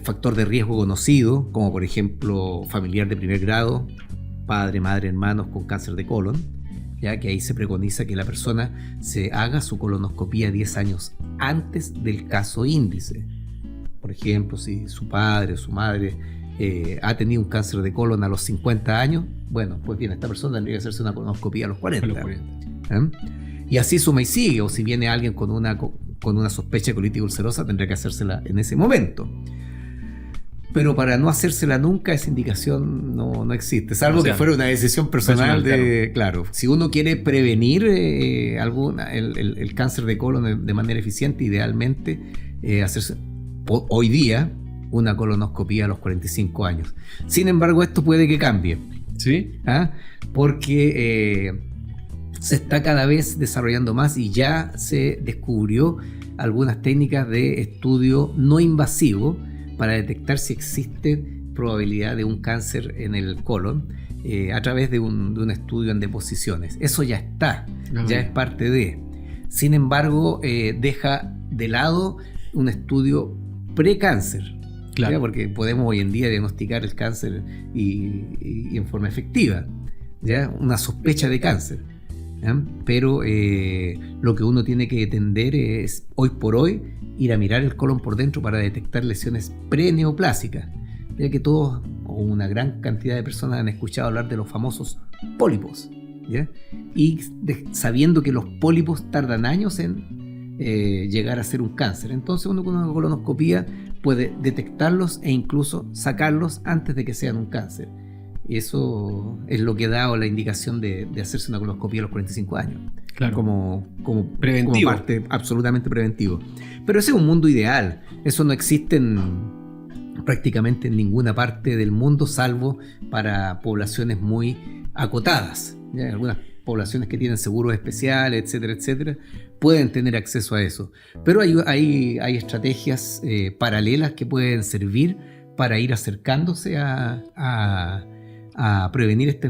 Speaker 2: factor de riesgo conocido, como por ejemplo familiar de primer grado, padre, madre, hermanos con cáncer de colon, ya que ahí se preconiza que la persona se haga su colonoscopía 10 años antes del caso índice. Por ejemplo, si su padre o su madre ha tenido un cáncer de colon a los 50 años, bueno, pues bien, esta persona tendría que hacerse una colonoscopía a los 40. Y así suma y sigue, o si viene alguien con una sospecha de colitis ulcerosa, tendría que hacérsela en ese momento. Pero para no hacérsela nunca, esa indicación no existe, salvo que fuera una decisión personal claro. Si uno quiere prevenir el cáncer de colon de manera eficiente, idealmente hacerse hoy día una colonoscopía a los 45 años. Sin embargo, esto puede que cambie.
Speaker 1: ¿Sí?
Speaker 2: Porque se está cada vez desarrollando más y ya se descubrió algunas técnicas de estudio no invasivo para detectar si existe probabilidad de un cáncer en el colon a través de un estudio en deposiciones. Eso ya está, ya es parte de. Sin embargo, deja de lado un estudio precáncer. Claro. Porque podemos hoy en día diagnosticar el cáncer y en forma efectiva, ¿ya? Una sospecha de cáncer. Pero lo que uno tiene que tender es, hoy por hoy, ir a mirar el colon por dentro para detectar lesiones preneoplásicas, ya que todos o una gran cantidad de personas han escuchado hablar de los famosos pólipos, ¿ya? Y sabiendo que los pólipos tardan años en llegar a ser un cáncer, entonces uno con una colonoscopía puede detectarlos e incluso sacarlos antes de que sean un cáncer. Eso es lo que da la indicación de hacerse una colonoscopía a los 45 años. Claro. Como preventivo. Como parte absolutamente preventivo. Pero ese es un mundo ideal. Eso no existe prácticamente en ninguna parte del mundo, salvo para poblaciones muy acotadas. ¿Ya? Algunas poblaciones que tienen seguros especiales, etcétera, etcétera, pueden tener acceso a eso. Pero hay estrategias paralelas que pueden servir para ir acercándose a prevenir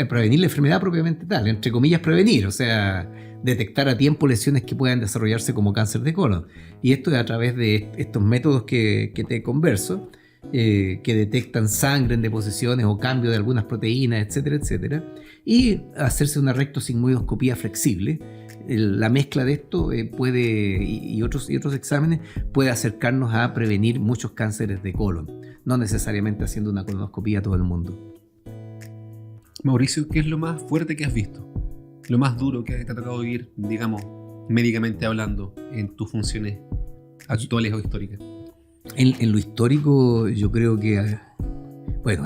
Speaker 2: prevenir la enfermedad propiamente tal, entre comillas prevenir, o sea, detectar a tiempo lesiones que puedan desarrollarse como cáncer de colon. Y esto es a través de estos métodos que te converso, que detectan sangre en deposiciones o cambio de algunas proteínas, etcétera, etcétera, y hacerse una rectosigmoidoscopía flexible. La mezcla de esto y otros exámenes puede acercarnos a prevenir muchos cánceres de colon, no necesariamente haciendo una colonoscopía a todo el mundo.
Speaker 1: Mauricio, ¿qué es lo más fuerte que has visto? Lo más duro que te ha tocado vivir, digamos, médicamente hablando, en tus funciones actuales o históricas.
Speaker 2: En lo histórico, yo creo que, bueno,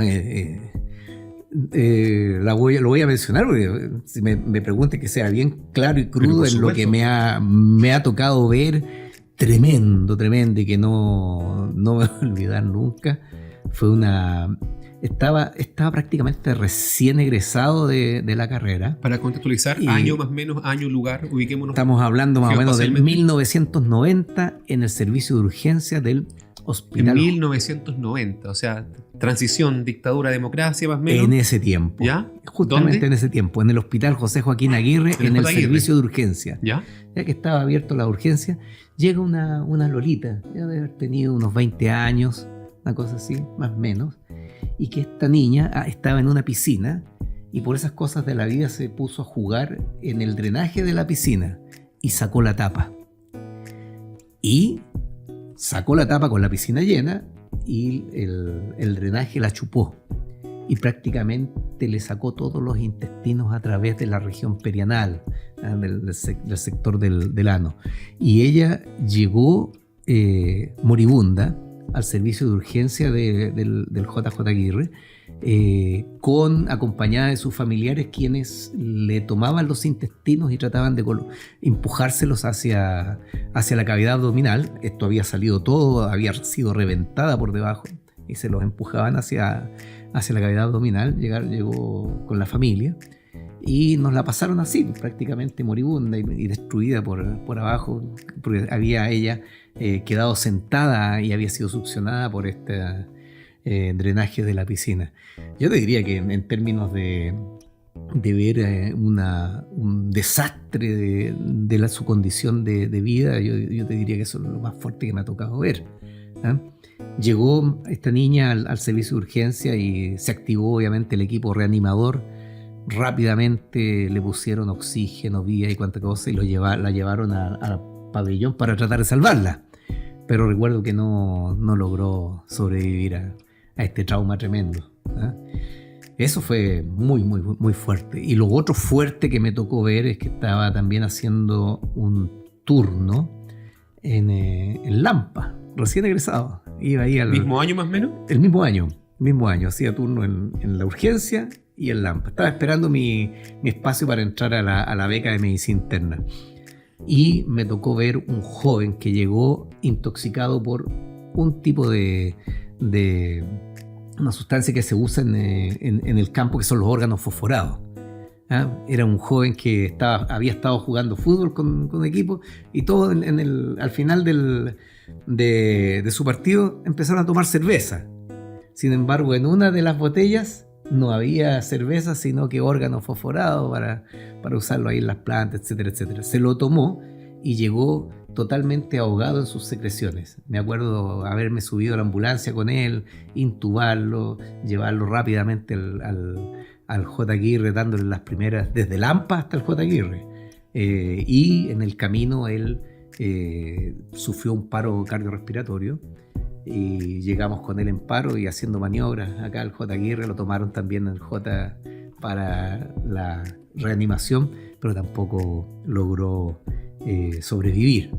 Speaker 2: lo voy a mencionar porque si me pregunte que sea bien claro y crudo en lo que me ha tocado ver, tremendo, y que no me voy a olvidar nunca. Fue estaba prácticamente recién egresado de la carrera.
Speaker 1: Para contextualizar, año más o menos, año, lugar, ubiquémonos.
Speaker 2: Estamos hablando más o menos del 1990 en el servicio de urgencia del hospital.
Speaker 1: En 1990, o sea, transición, dictadura, democracia, más o menos.
Speaker 2: En ese tiempo.
Speaker 1: ¿Ya?
Speaker 2: Justamente
Speaker 1: ¿Dónde?
Speaker 2: en ese tiempo, en el hospital José Joaquín Aguirre, en el servicio de urgencia.
Speaker 1: ¿Ya?
Speaker 2: Ya que estaba abierto la urgencia, llega una lolita, ya debe haber tenido unos 20 años, una cosa así, más o menos, y que esta niña estaba en una piscina y por esas cosas de la vida se puso a jugar en el drenaje de la piscina y sacó la tapa. Y sacó la tapa con la piscina llena y el drenaje la chupó y prácticamente le sacó todos los intestinos a través de la región perianal, del sector del ano. Y ella llegó moribunda al servicio de urgencia del JJ Aguirre, acompañada de sus familiares, quienes le tomaban los intestinos y trataban de empujárselos hacia la cavidad abdominal. Esto había salido todo, había sido reventada por debajo y se los empujaban hacia la cavidad abdominal. Llegó con la familia y nos la pasaron así, prácticamente moribunda y destruida por abajo, porque había ella quedado sentada y había sido succionada por este drenaje de la piscina. Yo te diría que en términos de ver un desastre de su condición de vida, yo te diría que eso es lo más fuerte que me ha tocado ver. Llegó esta niña al servicio de urgencia y se activó obviamente el equipo reanimador. Rápidamente le pusieron oxígeno, vía y cuánta cosa y la llevaron al pabellón para tratar de salvarla. Pero recuerdo que no logró sobrevivir a este trauma tremendo. Eso fue muy, muy, muy fuerte. Y lo otro fuerte que me tocó ver es que estaba también haciendo un turno en Lampa, recién egresado. Iba ahí
Speaker 1: ¿El mismo año más o menos?
Speaker 2: El mismo año. Hacía turno en la urgencia y en Lampa. Estaba esperando mi espacio para entrar a la beca de medicina interna. Y me tocó ver un joven que llegó intoxicado por un tipo de una sustancia que se usa en el campo, que son los órganos fosforados. Era un joven que había estado jugando fútbol con equipo y todo al final de su partido empezaron a tomar cerveza. Sin embargo, en una de las botellas no había cerveza, sino que órganos fosforados para usarlo ahí en las plantas, etcétera, etcétera. Se lo tomó y llegó totalmente ahogado en sus secreciones. Me acuerdo haberme subido a la ambulancia con él, intubarlo, llevarlo rápidamente al J. Aguirre, dándole las primeras, desde Lampa hasta el J. Aguirre. Y en el camino él sufrió un paro cardiorrespiratorio. Y llegamos con él en paro y haciendo maniobras acá al J. Aguirre. Lo tomaron también el J para la reanimación, pero tampoco logró sobrevivir.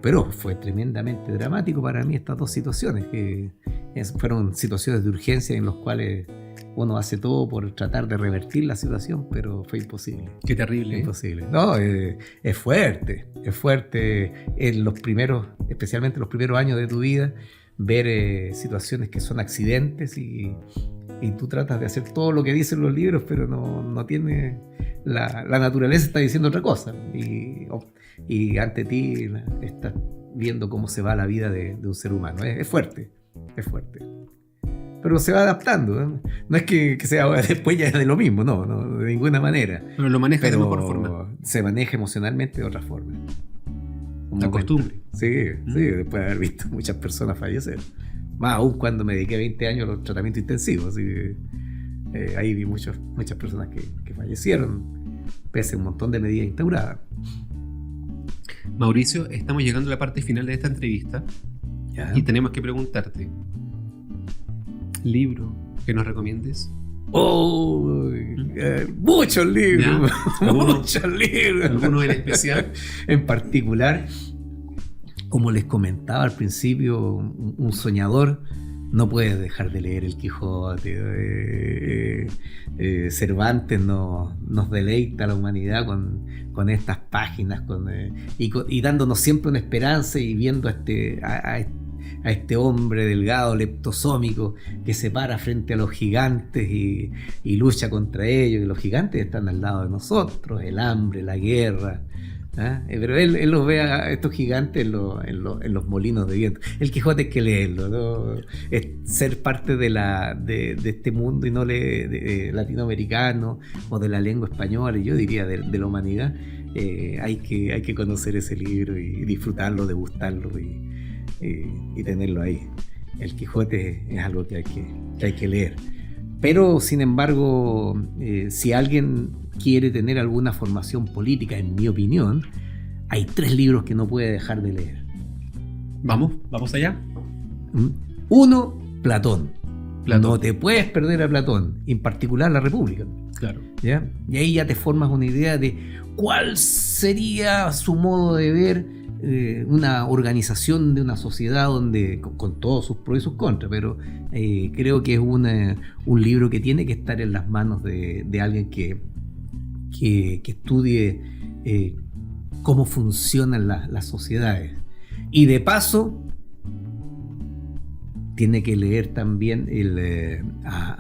Speaker 2: Pero fue tremendamente dramático para mí estas dos situaciones, que fueron situaciones de urgencia en las cuales uno hace todo por tratar de revertir la situación, pero fue imposible.
Speaker 1: Qué terrible.
Speaker 2: Imposible. No, es fuerte en los primeros, especialmente los primeros años de tu vida, ver situaciones que son accidentes y tú tratas de hacer todo lo que dicen los libros, pero no tiene, la naturaleza está diciendo otra cosa y ante ti estás viendo cómo se va la vida de un ser humano. Es fuerte. Pero se va adaptando. No es que sea después ya de lo mismo, no, de ninguna manera.
Speaker 1: Pero lo maneja de mejor forma.
Speaker 2: Se maneja emocionalmente de otra forma.
Speaker 1: La costumbre.
Speaker 2: Sí, después de haber visto muchas personas fallecer. Más aún cuando me dediqué 20 años a los tratamientos intensivos. Así que, ahí vi muchas personas que fallecieron, pese a un montón de medidas instauradas.
Speaker 1: Mauricio, estamos llegando a la parte final de esta entrevista.
Speaker 2: ¿Ya?
Speaker 1: Y tenemos que preguntarte: ¿libro que nos recomiendes?
Speaker 2: Oh, muchos libros,
Speaker 1: muchos libros. ¿Algunos en especial?
Speaker 2: En particular, como les comentaba al principio, un soñador no puede dejar de leer El Quijote. Cervantes nos deleita a la humanidad con estas páginas y dándonos siempre una esperanza y viendo a este hombre delgado, leptosómico, que se para frente a los gigantes y lucha contra ellos, y los gigantes están al lado de nosotros, el hambre, la guerra. Pero él los ve a estos gigantes en los molinos de viento. El Quijote hay que leerlo, ¿no? Es ser parte de este mundo y no latinoamericano o de la lengua española, y yo diría de la humanidad. Hay que conocer ese libro y disfrutarlo, degustarlo y tenerlo ahí. El Quijote es algo que hay que leer. Pero sin embargo, si alguien quiere tener alguna formación política, en mi opinión, hay 3 libros que no puede dejar de leer.
Speaker 1: Vamos allá.
Speaker 2: 1, Platón. No te puedes perder a Platón, en particular La República.
Speaker 1: Claro.
Speaker 2: ¿Ya? Y ahí ya te formas una idea de cuál sería su modo de ver una organización de una sociedad donde, con todos sus pros y sus contras, pero creo que es un libro que tiene que estar en las manos de alguien que estudie cómo funcionan las sociedades. Y de paso, tiene que leer también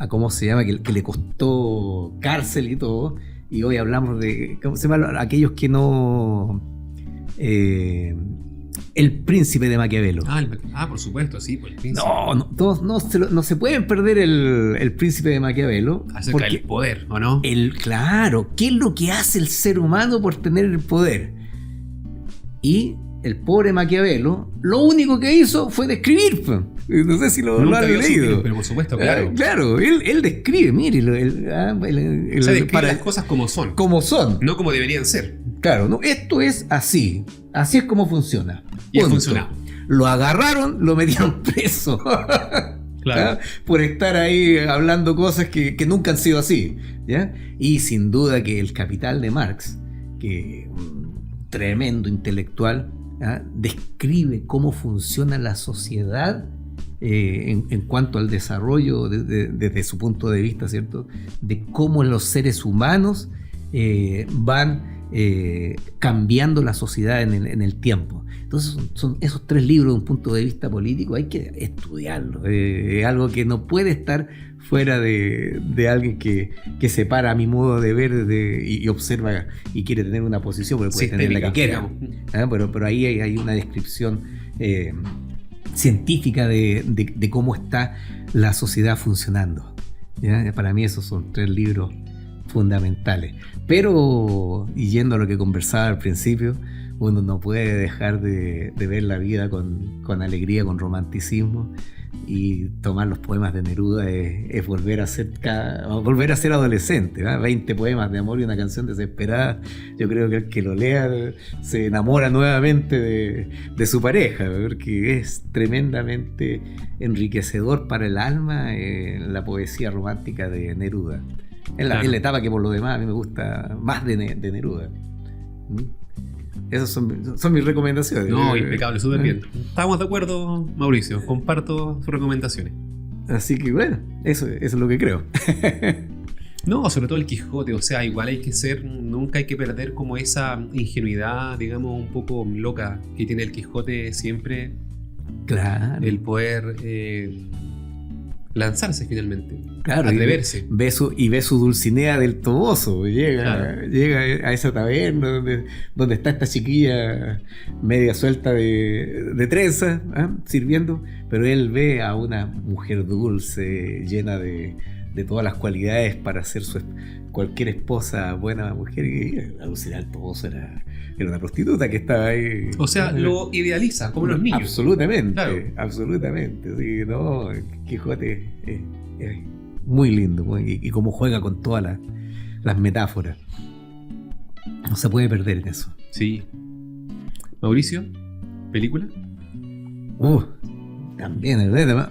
Speaker 2: ¿cómo se llama? Que le costó cárcel y todo. Y hoy hablamos de, ¿cómo se llama? Aquellos que no... El Príncipe de Maquiavelo.
Speaker 1: Por supuesto, sí, pues el Príncipe.
Speaker 2: No se pueden perder el Príncipe de Maquiavelo.
Speaker 1: Acerca del poder, ¿o no?
Speaker 2: Claro, ¿qué es lo que hace el ser humano por tener el poder? Y el pobre Maquiavelo, lo único que hizo fue describir. No sé si lo han leído.
Speaker 1: Pero por supuesto, claro.
Speaker 2: Claro, él describe, mire.
Speaker 1: Describe las cosas como son.
Speaker 2: Como son.
Speaker 1: No como deberían ser.
Speaker 2: Claro, no, esto es así. Así es como funciona.
Speaker 1: Y ha funcionado.
Speaker 2: Lo agarraron, lo metieron preso.
Speaker 1: Claro.
Speaker 2: Por estar ahí hablando cosas que nunca han sido así. ¿Ya? Y sin duda que El Capital de Marx, que un tremendo intelectual, describe cómo funciona la sociedad en cuanto al desarrollo desde su punto de vista, ¿cierto? De cómo los seres humanos van cambiando la sociedad en el tiempo. Entonces son esos 3 libros de un punto de vista político, hay que estudiarlo. Es algo que no puede estar fuera de alguien que se para a mi modo de ver y observa y quiere tener una posición, porque puede tener la que quiera. Pero ahí hay una descripción científica de cómo está la sociedad funcionando. ¿Ya? Para mí esos son 3 libros fundamentales. Pero, y yendo a lo que conversaba al principio, uno no puede dejar de ver la vida con alegría, con romanticismo, y tomar los poemas de Neruda es volver a ser adolescente. 20 poemas de amor y una canción desesperada. Yo creo que el que lo lea se enamora nuevamente de su pareja, porque es tremendamente enriquecedor para el alma la poesía romántica de Neruda. Es la etapa que por lo demás a mí me gusta más de Neruda. Esas son mis recomendaciones.
Speaker 1: No, impecable, súper bien. Estamos de acuerdo, Mauricio. Comparto sus recomendaciones.
Speaker 2: Así que bueno, eso es lo que creo.
Speaker 1: No, sobre todo el Quijote. O sea, igual nunca hay que perder como esa ingenuidad, digamos, un poco loca que tiene el Quijote siempre.
Speaker 2: Claro.
Speaker 1: El poder lanzarse finalmente.
Speaker 2: Claro,
Speaker 1: atreverse.
Speaker 2: Ve su Dulcinea del Toboso. Llega a esa taberna donde está esta chiquilla media suelta de trenza, sirviendo, pero él ve a una mujer dulce, llena de todas las cualidades para ser cualquier esposa buena mujer, y la Dulcinea del Toboso era una prostituta que estaba ahí.
Speaker 1: O sea, lo idealiza, como los niños.
Speaker 2: Absolutamente,
Speaker 1: claro.
Speaker 2: Absolutamente. Sí, no, Quijote es muy lindo, y cómo juega con todas las metáforas. No se puede perder en eso.
Speaker 1: Sí. Mauricio, ¿película?
Speaker 2: También, ¿verdad?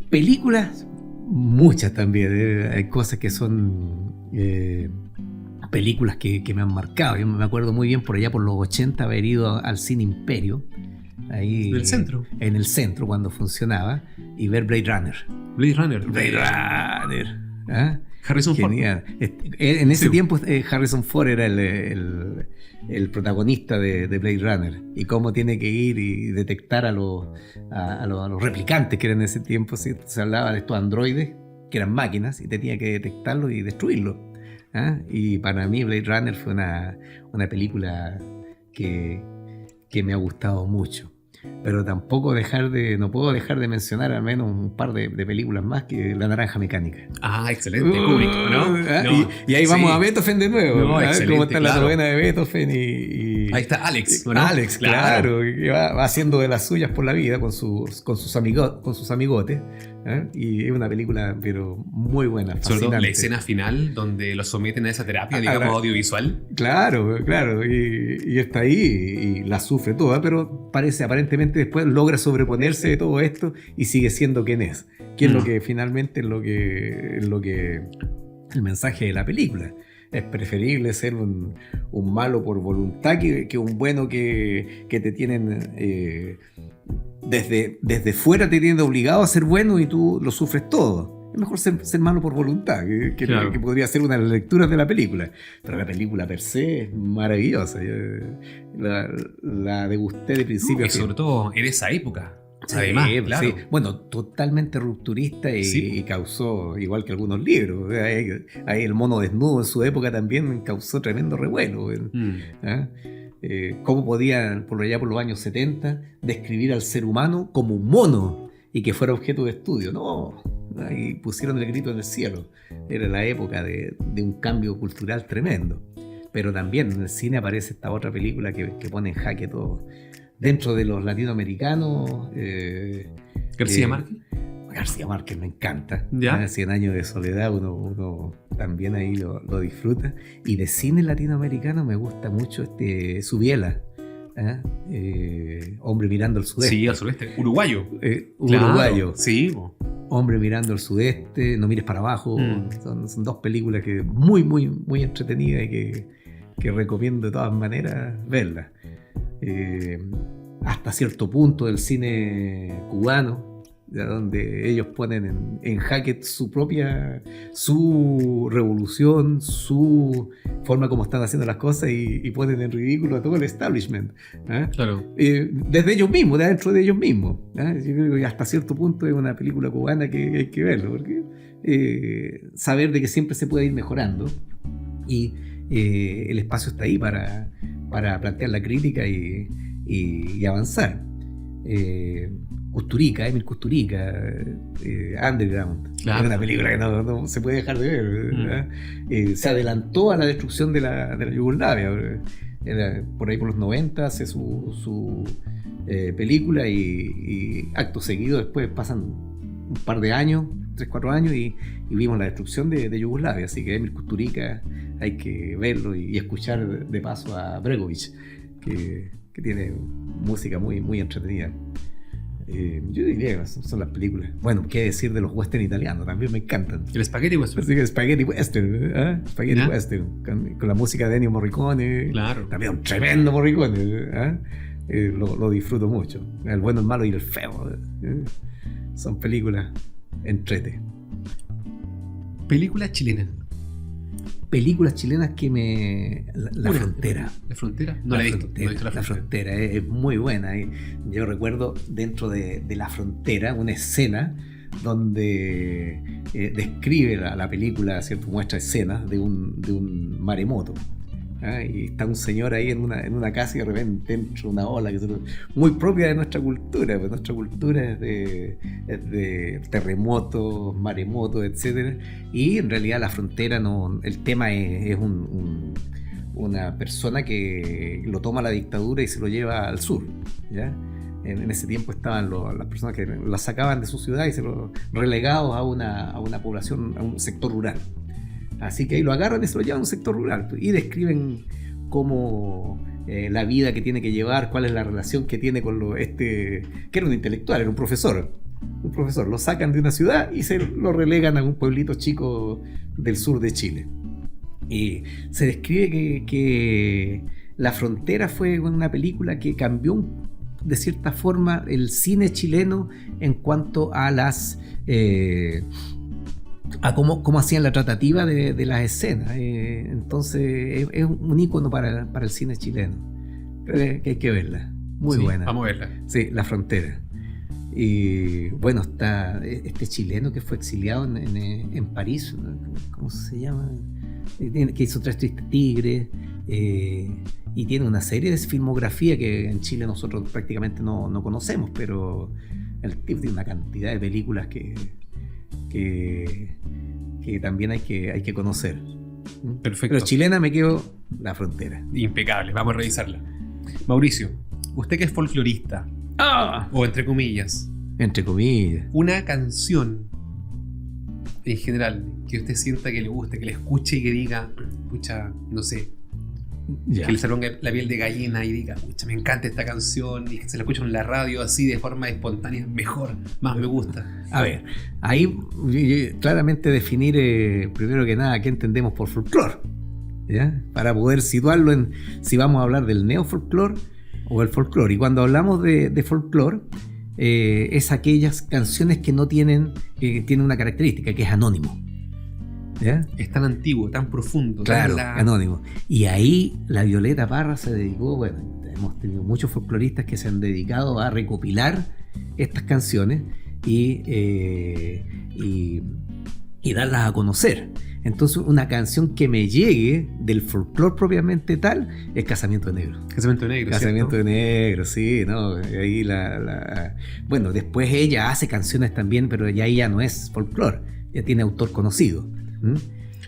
Speaker 2: Películas, Muchas también. Hay cosas que son películas que me han marcado. Yo me acuerdo muy bien por allá por los 80 haber ido al Cine Imperio. Ahí, en el centro, cuando funcionaba, y ver Blade Runner. ¿Ah?
Speaker 1: Harrison Ford.
Speaker 2: En ese tiempo Harrison Ford era el protagonista de Blade Runner, y cómo tiene que ir y detectar a los replicantes que eran en ese tiempo. ¿Sí? Se hablaba de estos androides que eran máquinas y tenía que detectarlos y destruirlos. ¿Ah? Y para mí Blade Runner fue una película que me ha gustado mucho. Pero tampoco no puedo dejar de mencionar al menos un par de películas más, que La Naranja Mecánica.
Speaker 1: Ah, excelente, Kubrick, ¿no?
Speaker 2: Y ahí vamos a Beethoven de nuevo.
Speaker 1: No,
Speaker 2: Cómo está la novena de Beethoven y
Speaker 1: ahí está Alex, ¿no?
Speaker 2: Alex, claro, que va haciendo de las suyas por la vida con sus amigotes. Y es una película, pero muy buena, fascinante.
Speaker 1: Sobre todo la escena final donde los someten a esa terapia, digamos, audiovisual.
Speaker 2: Claro, y está ahí y la sufre toda, pero aparentemente después logra sobreponerse de todo esto y sigue siendo quien es. Que es lo que finalmente es lo que el mensaje de la película. Es preferible ser un malo por voluntad que un bueno que te tienen desde fuera, te tienen obligado a ser bueno y tú lo sufres todo. Es mejor ser malo por voluntad, que podría ser una de las lecturas de la película. Pero la película per se es maravillosa. Yo la degusté de principio a fin.
Speaker 1: Y sobre todo en esa época. Además, claro.
Speaker 2: Sí. Bueno, totalmente rupturista y causó, igual que algunos libros. Ahí el mono desnudo en su época también causó tremendo revuelo. ¿Ah? ¿Cómo podían, por los años 70, describir al ser humano como un mono y que fuera objeto de estudio? No, ahí pusieron el grito en el cielo. Era la época de un cambio cultural tremendo. Pero también en el cine aparece esta otra película que pone en jaque todo. Dentro de los latinoamericanos...
Speaker 1: García Márquez.
Speaker 2: García Márquez me encanta.
Speaker 1: ¿Ya?
Speaker 2: 100 años de soledad, uno también ahí lo disfruta. Y de cine latinoamericano me gusta mucho Subiela. Hombre mirando al sudeste.
Speaker 1: Sí, al sureste. Uruguayo.
Speaker 2: Uruguayo.
Speaker 1: Sí.
Speaker 2: Hombre mirando al sudeste, No mires para abajo. Son dos películas que muy, muy, muy entretenidas y que recomiendo de todas maneras verlas. Hasta cierto punto del cine cubano, donde ellos ponen en jaque su revolución, su forma como están haciendo las cosas y ponen en ridículo a todo el establishment.
Speaker 1: Claro.
Speaker 2: Desde ellos mismos, de adentro de ellos mismos. Yo creo que hasta cierto punto es una película cubana que hay que verlo, porque saber de que siempre se puede ir mejorando y el espacio está ahí para plantear la crítica y avanzar. Emil Kusturica, Underground.
Speaker 1: Claro.
Speaker 2: Es una película que no se puede dejar de ver. Se adelantó a la destrucción de la Yugoslavia. Por ahí por los 90 hace su película y acto seguido después pasan un par de años, 3-4 años y vimos la destrucción de Yugoslavia. Así que Emil Kusturica hay que verlo y escuchar de paso a Bregović, que tiene música muy, muy entretenida. Yo diría que son las películas. Bueno, qué decir de los western italianos, también me encantan.
Speaker 1: El Spaghetti Western.
Speaker 2: Así que Spaghetti Western, Spaghetti Western, con la música de Ennio Morricone.
Speaker 1: Claro.
Speaker 2: También un tremendo Morricone. Lo disfruto mucho. El bueno, el malo y el feo. Son películas entrete.
Speaker 1: Película chilena.
Speaker 2: Películas chilenas que La Frontera.
Speaker 1: ¿La Frontera? No la he visto.
Speaker 2: La Frontera es muy buena. Yo recuerdo dentro de La Frontera una escena donde describe la película, ¿cierto? Muestra escenas de un maremoto. Y está un señor ahí en una casa y de repente entra una ola que es muy propia de nuestra cultura, pues nuestra cultura es de terremotos, maremotos, etcétera, y en realidad La Frontera el tema es una persona que lo toma la dictadura y se lo lleva al sur, ¿ya? En ese tiempo estaban las personas que las sacaban de su ciudad y se los relegados a una población, a un sector rural. Así que ahí lo agarran y se lo llevan a un sector rural y describen cómo la vida que tiene que llevar, cuál es la relación que tiene con que era un intelectual, era un profesor, un profesor, lo sacan de una ciudad y se lo relegan a un pueblito chico del sur de Chile. Y se describe que La Frontera fue una película que cambió de cierta forma el cine chileno en cuanto a las a cómo hacían la tratativa de las escenas. Entonces es un ícono para el cine chileno. Creo que hay que verla. Muy buena.
Speaker 1: Vamos a verla.
Speaker 2: Sí, La Frontera. Y bueno, está este chileno que fue exiliado en París, ¿cómo se llama? Que hizo Tres Tristes Tigres, y tiene una serie de filmografía que en Chile nosotros prácticamente no conocemos, pero el tipo tiene una cantidad de películas que también hay que conocer.
Speaker 1: Perfecto.
Speaker 2: Pero chilena me quedo La Frontera.
Speaker 1: Impecable, vamos a revisarla. Mauricio, usted que es folclorista, o entre comillas, una canción en general que usted sienta que le guste, que le escuche y que diga, pucha, no sé, que le salga la piel de gallina y diga, pucha, me encanta esta canción, y que se la escucha en la radio así de forma espontánea, mejor, más me gusta.
Speaker 2: A ver, ahí claramente definir primero que nada qué entendemos por folclore, ¿ya? Para poder situarlo en si vamos a hablar del neofolclore o el folclore. Y cuando hablamos de folclore, es aquellas canciones que no tienen una característica, que es anónimo, ¿ya?
Speaker 1: Es tan antiguo, tan profundo.
Speaker 2: Claro, anónimo. Y ahí la Violeta Parra se dedicó, bueno, hemos tenido muchos folcloristas que se han dedicado a recopilar estas canciones y darlas a conocer. Entonces, una canción que me llegue del folclore propiamente tal es Casamiento de Negro.
Speaker 1: Casamiento de Negro,
Speaker 2: Casamiento
Speaker 1: ¿cierto?
Speaker 2: de Negro, sí, ¿no? Ahí bueno, después ella hace canciones también, pero ya ella no es folclore, ya tiene autor conocido.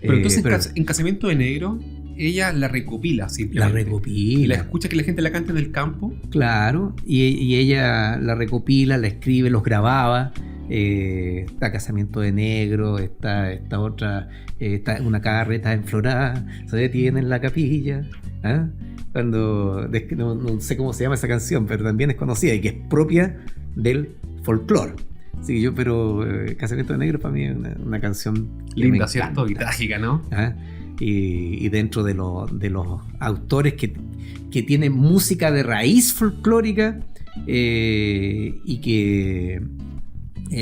Speaker 1: Pero entonces en Casamiento de Negro ella la recopila simplemente.
Speaker 2: La recopila.
Speaker 1: Y la escucha que la gente la canta en el campo.
Speaker 2: Claro, y ella la recopila, la escribe, los grababa. Está Casamiento de Negro, está esta otra, está Una carreta enflorada, se detiene en la capilla. Cuando no sé cómo se llama esa canción, pero también es conocida y que es propia del folclore. Sí, pero Casamiento de Negro para mí es una canción
Speaker 1: linda, ¿cierto? Y trágica, ¿no?
Speaker 2: Y dentro de los autores que tienen música de raíz folclórica y que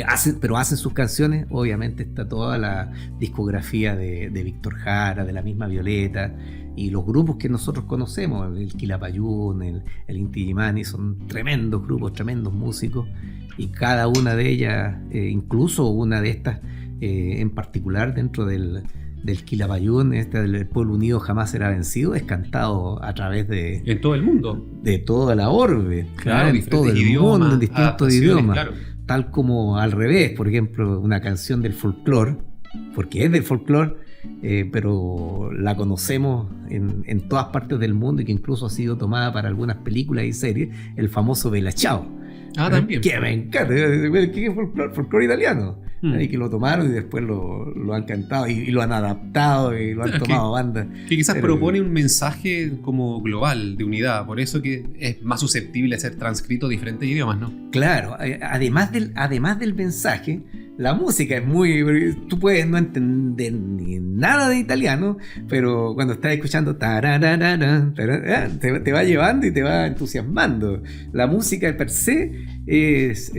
Speaker 2: hacen sus canciones, obviamente está toda la discografía de Víctor Jara, de la misma Violeta, y los grupos que nosotros conocemos, el Quilapayún, el Inti Illimani, son tremendos grupos, tremendos músicos, y cada una de ellas, incluso una de estas en particular dentro del Quilapayún, del Pueblo Unido Jamás Será Vencido, es cantado a través de...
Speaker 1: En todo el mundo.
Speaker 2: De toda la orbe.
Speaker 1: Claro,
Speaker 2: en todo el mundo, en distintos idiomas.
Speaker 1: Claro.
Speaker 2: Tal como al revés, por ejemplo, una canción del folclore, porque es del folclore, pero la conocemos en todas partes del mundo y que incluso ha sido tomada para algunas películas y series, el famoso Bella Ciao.
Speaker 1: También.
Speaker 2: Que me encanta. ¿Qué es folclore? Folclore italiano. Y que lo tomaron y después lo han cantado y lo han adaptado y lo han tomado bandas.
Speaker 1: Que quizás propone un mensaje como global de unidad, por eso que es más susceptible a ser transcrito a diferentes idiomas, ¿no?
Speaker 2: Claro, además del mensaje, la música es muy... Tú puedes no entender ni nada de italiano, pero cuando estás escuchando te va llevando y te va entusiasmando. La música per se es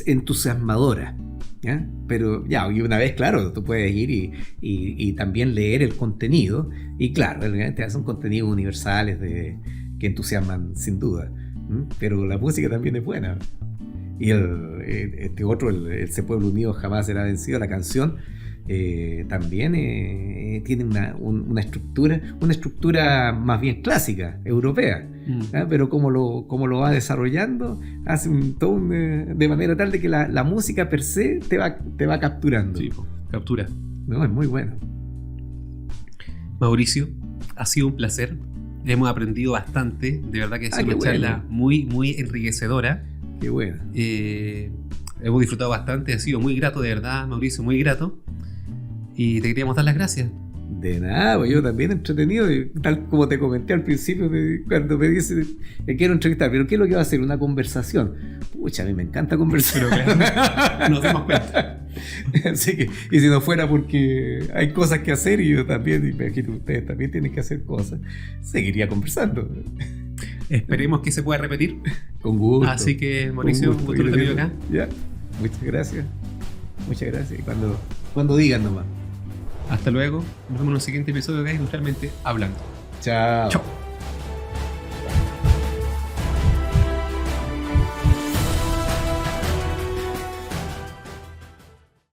Speaker 2: entusiasmadora, ¿ya? Pero ya, y una vez, claro, tú puedes ir y también leer el contenido, y claro, realmente son contenidos universales que entusiasman sin duda, pero la música también es buena. Y este otro, Ese Pueblo Unido Jamás Será Vencido, la canción también tiene una estructura más bien clásica, europea, pero como lo va desarrollando, hace de manera tal de que la música per se te va capturando.
Speaker 1: Sí, captura.
Speaker 2: No, es muy bueno.
Speaker 1: Mauricio, ha sido un placer. Hemos aprendido bastante, de verdad que es una charla muy, muy enriquecedora.
Speaker 2: Qué bueno.
Speaker 1: Hemos disfrutado bastante, ha sido muy grato, de verdad, Mauricio, muy grato. Y te queríamos dar las gracias.
Speaker 2: De nada, pues yo también entretenido, y tal como te comenté al principio, cuando me dice que quiero entrevistar, pero ¿qué es lo que va a hacer? Una conversación. Pucha, a mí me encanta conversar.
Speaker 1: Pero claro, nos dimos cuenta.
Speaker 2: Así que, y si no fuera porque hay cosas que hacer y yo también, y me imagino ustedes también tienen que hacer cosas, seguiría conversando.
Speaker 1: Esperemos que se pueda repetir.
Speaker 2: Con gusto.
Speaker 1: Así que, Mauricio, un gusto tener acá.
Speaker 2: Ya, muchas gracias. Muchas gracias. Y cuando digan nomás.
Speaker 1: Hasta luego. Nos vemos en un siguiente episodio de Industrialmente Hablando.
Speaker 2: Chao.
Speaker 1: Chao.